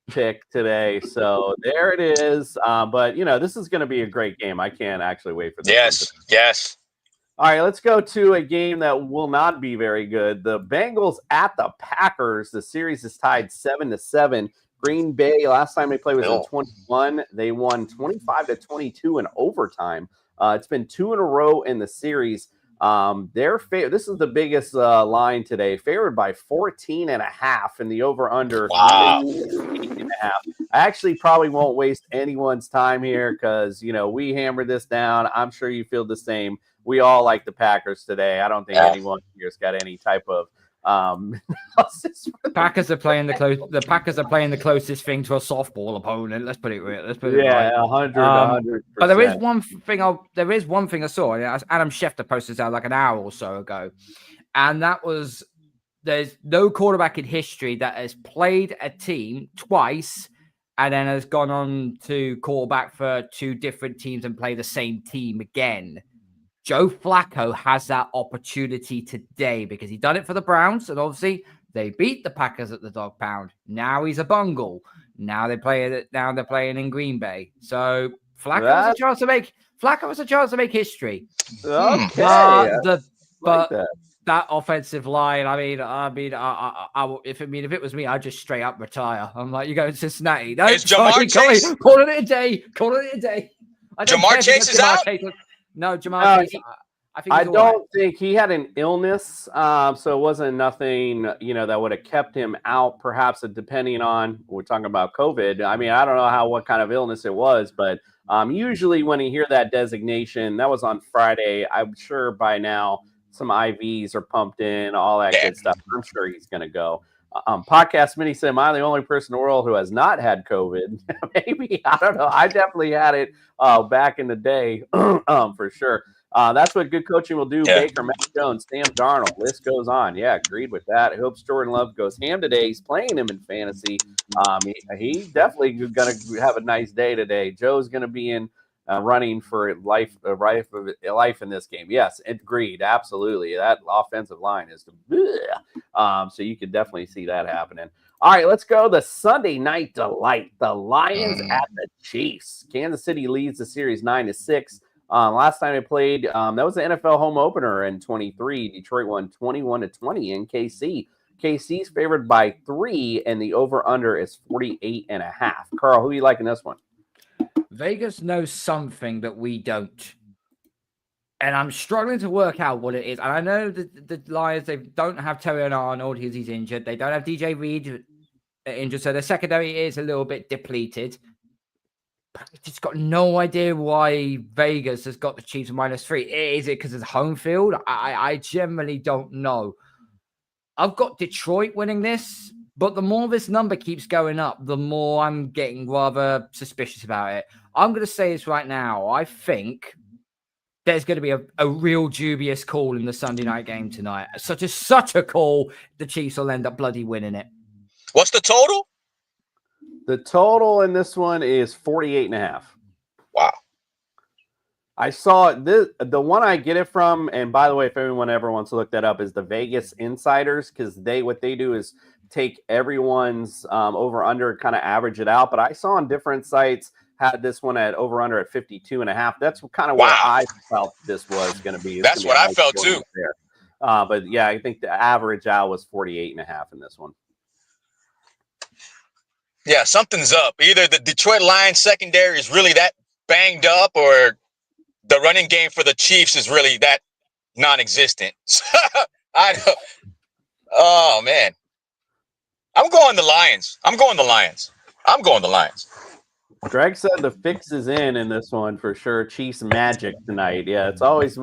pick today. So there it is. But this is going to be a great game. I can't actually wait for this. Yes. All right, let's go to a game that will not be very good. The Bengals at the Packers. The series is tied 7-7. Green Bay, last time they played was in 21. They won 25-22 in overtime. It's been 2 in a row in the series. This is the biggest line today, favored by 14.5 in the over-under. Wow. 18.5. I actually probably won't waste anyone's time here because, we hammered this down. I'm sure you feel the same. We all like the Packers today. I don't think anyone here's got any type of Packers are playing the Packers are playing the closest thing to a softball opponent. Let's put it real. Let's put it right. 100%. But there is one thing I saw. Adam Schefter posted out like an hour or so ago, and that was there's no quarterback in history that has played a team twice and then has gone on to quarterback for 2 different teams and play the same team again. Joe Flacco has that opportunity today because he done it for the Browns, and obviously they beat the Packers at the Dog Pound. Now he's a bungle. Now they're playing in Green Bay. So Flacco has a chance to make history. Okay. That offensive line, if it was me, I'd just straight up retire. I'm like, you go to Cincinnati. No, is Jamar Chase? Call it a day. Jamar Chase is out. No, Jamar Chase. I don't think he had an illness, so it wasn't nothing, that would have kept him out. Perhaps depending on we're talking about COVID. I don't know what kind of illness it was, but usually when you hear that designation, that was on Friday. I'm sure by now some IVs are pumped in, all that good stuff. I'm sure he's going to go. Podcast Mini said, am I the only person in the world who has not had COVID? Maybe. I don't know. I definitely had it back in the day for sure. That's what good coaching will do. Yeah. Baker, Matt Jones, Sam Darnold. List goes on. Yeah, agreed with that. I hope Jordan Love goes ham today. He's playing him in fantasy. He definitely going to have a nice day today. Joe's going to be in running for life in this game. Yes, agreed. Absolutely. That offensive line is so you can definitely see that happening. All right, let's go. The Sunday night delight. The Lions at the Chiefs. Kansas City leads the series 9-6. Last time they played, that was the NFL home opener in 23. Detroit won 21-20 in KC. KC's favored by 3, and the over-under is 48.5. Carl, who are you liking this one? Vegas knows something that we don't. And I'm struggling to work out what it is. And I know that the Lions, they don't have Terry Arnold because he's injured. They don't have DJ Reed injured. So their secondary is a little bit depleted. But I just got no idea why Vegas has got the Chiefs -3. Is it because of the home field? I generally don't know. I've got Detroit winning this. But the more this number keeps going up, the more I'm getting rather suspicious about it. I'm going to say this right now. I think there's going to be a real dubious call in the Sunday night game tonight. Such a call, the Chiefs will end up bloody winning it. What's the total? The total in this one is 48.5. Wow. I saw the one I get it from, and by the way, if anyone ever wants to look that up, is the Vegas Insiders, because what they do is take everyone's over under, kind of average it out. But I saw on different sites had this one at over under at 52.5. That's kind of what I felt this was going to be. That's what I felt too. But yeah, I think the average out was 48.5 in this one. Yeah, something's up. Either the Detroit Lions secondary is really that banged up, or the running game for the Chiefs is really that non-existent. I know. Oh man. I'm going the Lions. Greg said the fix is in this one for sure. Chiefs magic tonight. Yeah, it's always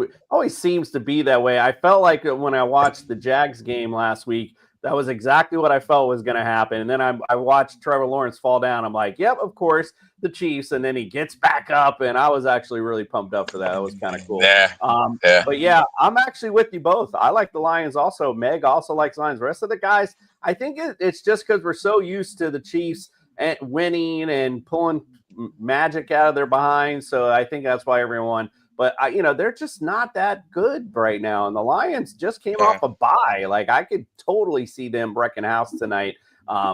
seems to be that way. I felt like when I watched the Jags game last week, that was exactly what I felt was going to happen. And then I watched Trevor Lawrence fall down. I'm like, yep, of course, the Chiefs. And then he gets back up, and I was actually really pumped up for that. It was kind of cool. Yeah. But yeah, I'm actually with you both. I like the Lions also. Meg also likes Lions. The rest of the guys, I think it's just because we're so used to the Chiefs and winning and pulling magic out of their behind. So I think that's why everyone. But they're just not that good right now. And the Lions just came off a bye. Like, I could totally see them wrecking house tonight.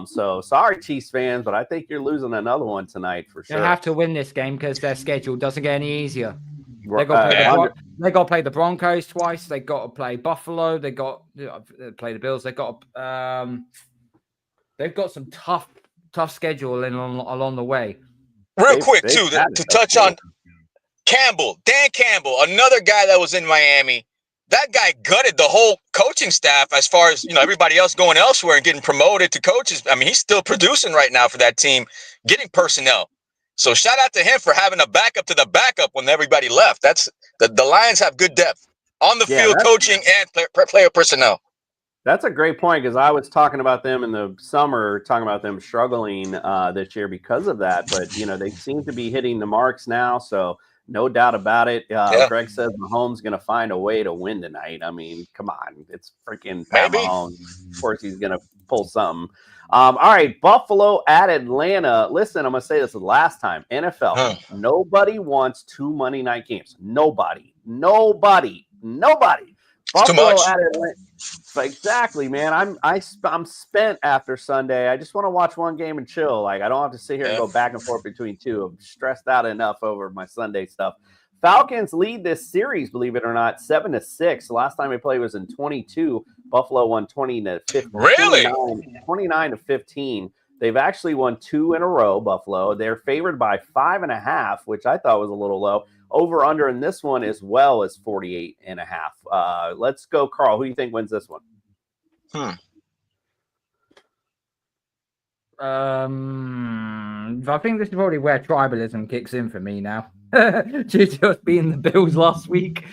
So sorry, Chiefs fans, but I think you're losing another one tonight for sure. They have to win this game because their schedule doesn't get any easier. They got to play the Broncos twice. They got to play Buffalo. They got to play the Bills. They've got some tough schedule along the way. Real quick too, to touch on Dan Campbell, another guy that was in Miami. That guy gutted the whole coaching staff as far as, everybody else going elsewhere and getting promoted to coaches. I mean, he's still producing right now for that team, getting personnel. So shout out to him for having a backup to the backup when everybody left. That's the Lions have good depth on the field, coaching and player personnel. That's a great point, because I was talking about them in the summer, talking about them struggling this year because of that. But, they seem to be hitting the marks now. So no doubt about it. Greg says Mahomes going to find a way to win tonight. I mean, come on. It's freaking Pat Mahomes. Of course, he's going to pull something. All right, Buffalo at Atlanta. Listen, I'm going to say this the last time. NFL, nobody wants 2 Monday night games. Nobody. Buffalo at Atlanta. Exactly, man. I'm spent after Sunday. I just want to watch one game and chill. Like, I don't have to sit here and go back and forth between two. I'm stressed out enough over my Sunday stuff. Falcons lead this series, believe it or not, 7-6. The last time they played was in 22. Buffalo won 20-15. Really? 29-15. They've actually won 2 in a row, Buffalo. They're favored by 5.5, which I thought was a little low. Over under in this one as well as 48.5. Let's go, Carl. Who do you think wins this one? I think this is probably where tribalism kicks in for me now. Due to us being the Bills last week.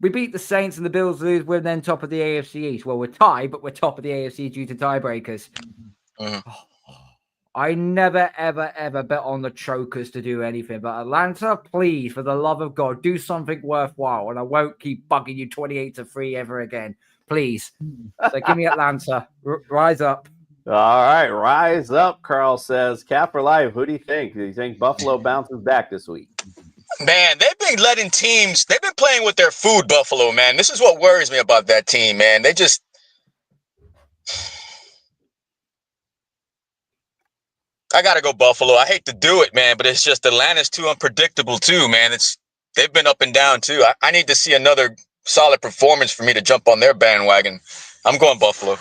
We beat the Saints and the Bills lose. We're then top of the AFC East. Well, we're tied, but we're top of the AFC due to tiebreakers. I never, ever, ever bet on the chokers to do anything. But Atlanta, please, for the love of God, do something worthwhile. And I won't keep bugging you 28-3 ever again. Please. So give me Atlanta. Rise up. All right, rise up, Carl says. Cap for life. Who do you think? Do you think Buffalo bounces back this week? Man, they've been playing with their food, Buffalo, man. This is what worries me about that team, man. I got to go Buffalo. I hate to do it, man, but it's just Atlanta's too unpredictable too, man. They've been up and down too. I need to see another solid performance for me to jump on their bandwagon. I'm going Buffalo.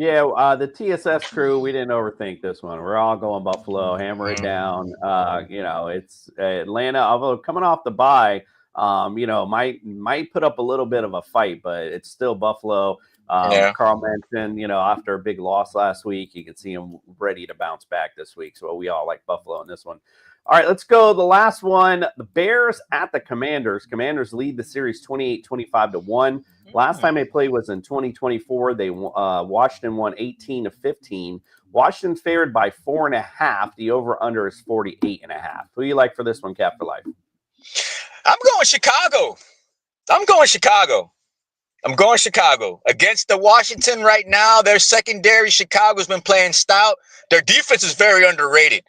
Yeah, the TSS crew, we didn't overthink this one. We're all going Buffalo, hammer it down. It's Atlanta, although coming off the bye, might put up a little bit of a fight, but it's still Buffalo. Carl mentioned, after a big loss last week, you can see him ready to bounce back this week. So we all like Buffalo in this one. All right, let's go. The last one, the Bears at the Commanders. Commanders lead the series 28-25-1. Last time they played was in 2024. Washington won 18-15. Washington favored by 4.5. The over-under is 48.5. Who do you like for this one, Cap for life? I'm going Chicago. I'm going Chicago. Against the Washington right now, their secondary, Chicago's been playing stout. Their defense is very underrated.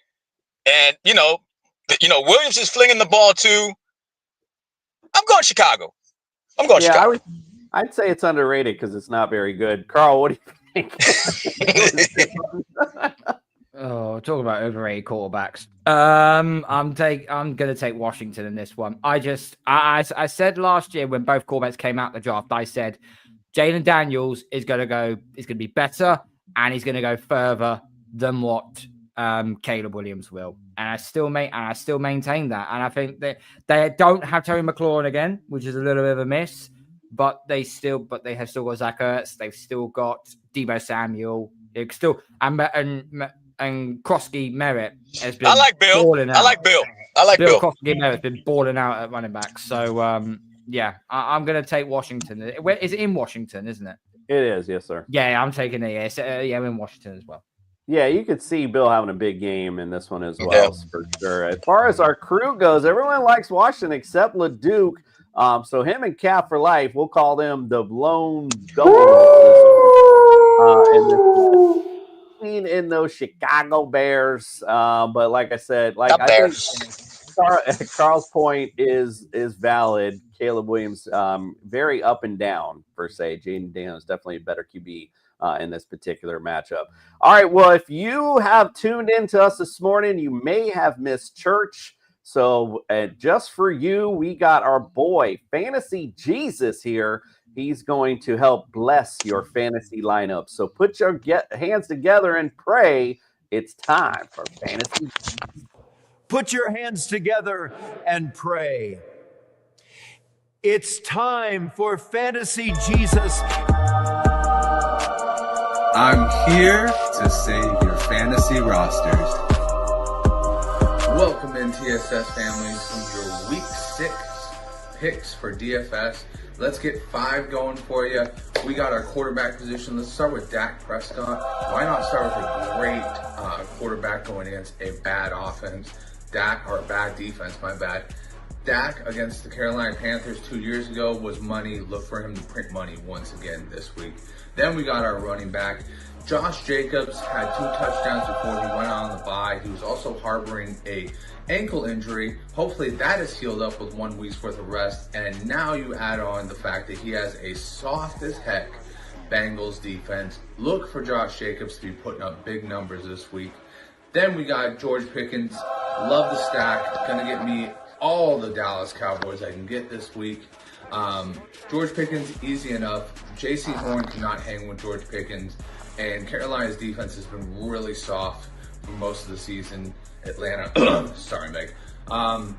And, Williams is flinging the ball too. I'm going Chicago. Chicago. I'd say it's underrated because it's not very good. Carl, what do you think? Oh, talk about overrated quarterbacks. I'm going to take Washington in this one. I said last year when both quarterbacks came out the draft, I said Jalen Daniels is going to be better and he's going to go further than what Caleb Williams will. And I still maintain that. And I think that they don't have Terry McLaurin again, which is a little bit of a miss, but they have still got Zach Ertz. They've still got Deebo Samuel. And Krosky Merritt has been balling out. I like Bill. Krosky Merritt's been balling out at running back. So, I'm going to take Washington. Is it in Washington, isn't it? It is, yes, sir. Yeah, I'm taking it. I'm in Washington as well. Yeah, you could see Bill having a big game in this one as well, for sure. As far as our crew goes, everyone likes Washington except LeDuc. So him and Cap for life, we'll call them the blown double. In those Chicago Bears, but like I said, I think Carl's point is valid. Caleb Williams, very up and down per se. Jaden Daniels definitely a better QB in this particular matchup. All right, well, if you have tuned in to us this morning, you may have missed church. So just for you, we got our boy Fantasy Jesus here. He's going to help bless your fantasy lineup. So put your hands together and pray. It's time for Fantasy. Put your hands together and pray. It's time for Fantasy Jesus. I'm here to save your fantasy rosters. Welcome in, TSS families, to your Week 6 picks for DFS. Let's get 5 going for you. We got our quarterback position. Let's start with Dak Prescott. Why not start with a great quarterback going against a bad offense? Bad defense, my bad. Dak against the Carolina Panthers 2 years ago was money. Look for him to print money once again this week. Then we got our running back. Josh Jacobs had 2 touchdowns before he went on the bye. He was also harboring a ankle injury. Hopefully that is healed up with 1 week's worth of rest. And now you add on the fact that he has a soft as heck Bengals defense. Look for Josh Jacobs to be putting up big numbers this week. Then we got George Pickens. Love the stack. Gonna get me all the Dallas Cowboys I can get this week. George Pickens, easy enough. J.C. Horn cannot hang with George Pickens. And Carolina's defense has been really soft for most of the season. Atlanta, sorry, Meg. And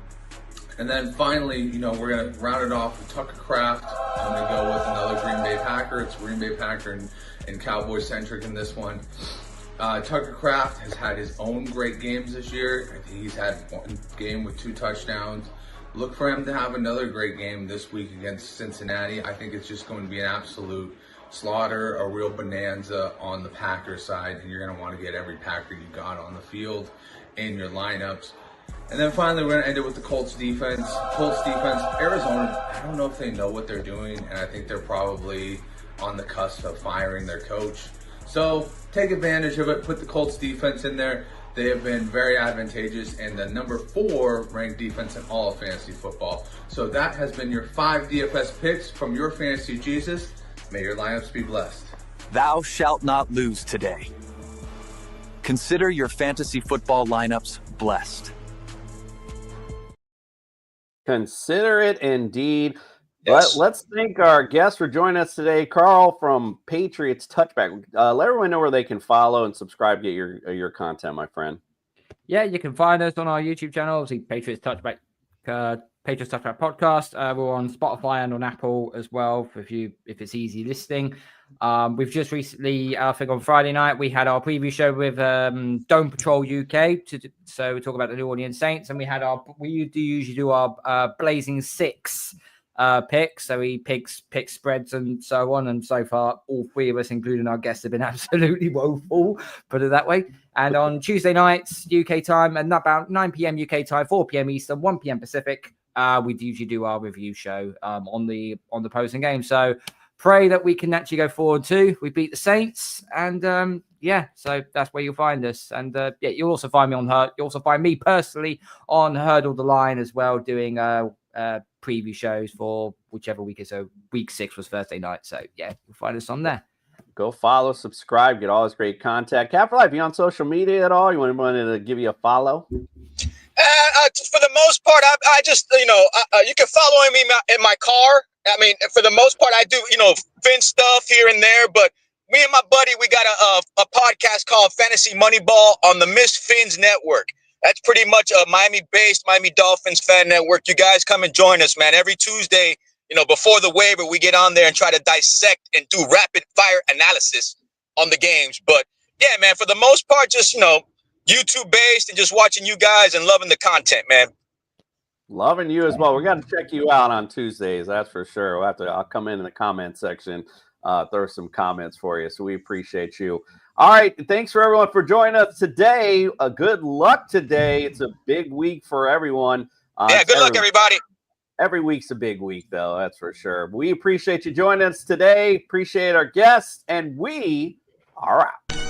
then finally, we're going to round it off with Tucker Kraft. I'm going to go with another Green Bay Packer. It's Green Bay Packer and Cowboy-centric in this one. Tucker Kraft has had his own great games this year. I think he's had 1 game with 2 touchdowns. Look for him to have another great game this week against Cincinnati. I think it's just going to be an absolute slaughter, a real bonanza on the Packers side, and you're going to want to get every Packer you got on the field in your lineups. And then finally, we're going to end it with the Colts defense. Arizona, I don't know if they know what they're doing, and I think they're probably on the cusp of firing their coach. So take advantage of it. Put the Colts defense in there. They have been very advantageous and the number 4 ranked defense in all of fantasy football. So that has been your 5 DFS picks from your Fantasy Jesus. May your lineups be blessed. Thou shalt not lose today. Consider your fantasy football lineups blessed. Consider it indeed. Yes. But let's thank our guests for joining us today. Carl from Patriots Touchback. Let everyone know where they can follow and subscribe, get your content, my friend. Yeah, you can find us on our YouTube channel, obviously Patriots Touchback Podcast. We're on Spotify and on Apple as well if it's easy listening. We've just recently, I think on Friday night, we had our preview show with Dome Patrol UK. So we talk about the New Orleans Saints, and we do usually do our Blazing Six picks. So he picks spreads and so on. And so far, all 3 of us, including our guests, have been absolutely woeful, put it that way. And on Tuesday nights, UK time, and about 9 p.m. UK time, 4 p.m. Eastern, 1 p.m. Pacific, we usually do our review show on the opposing game. So pray that we can actually go forward too. We beat the Saints, and so that's where you'll find us. And you'll also find me you'll also find me personally on Hurdle the Line as well, doing preview shows for whichever week is. So week 6 was Thursday night. So yeah, you'll find us on there. Go follow, subscribe, get all this great content. Cat for Life, you on social media at all? You want anyone to give you a follow? For the most part, I just, you can follow me in my car. I mean, for the most part, I do, Finn stuff here and there. But me and my buddy, we got a podcast called Fantasy Moneyball on the Miss Fins Network. That's pretty much a Miami-based Miami Dolphins fan network. You guys come and join us, man. Every Tuesday, before the waiver, we get on there and try to dissect and do rapid fire analysis on the games. But yeah, man, for the most part, just, YouTube based and just watching you guys and loving the content, man. Loving you as well. We're going to check you out on Tuesdays. That's for sure. I'll come in the comment section, throw some comments for you. So we appreciate you. All right. Thanks for everyone for joining us today. Good luck today. It's a big week for everyone. Good luck, everybody. Every week's a big week, though. That's for sure. We appreciate you joining us today. Appreciate our guests, and we are out.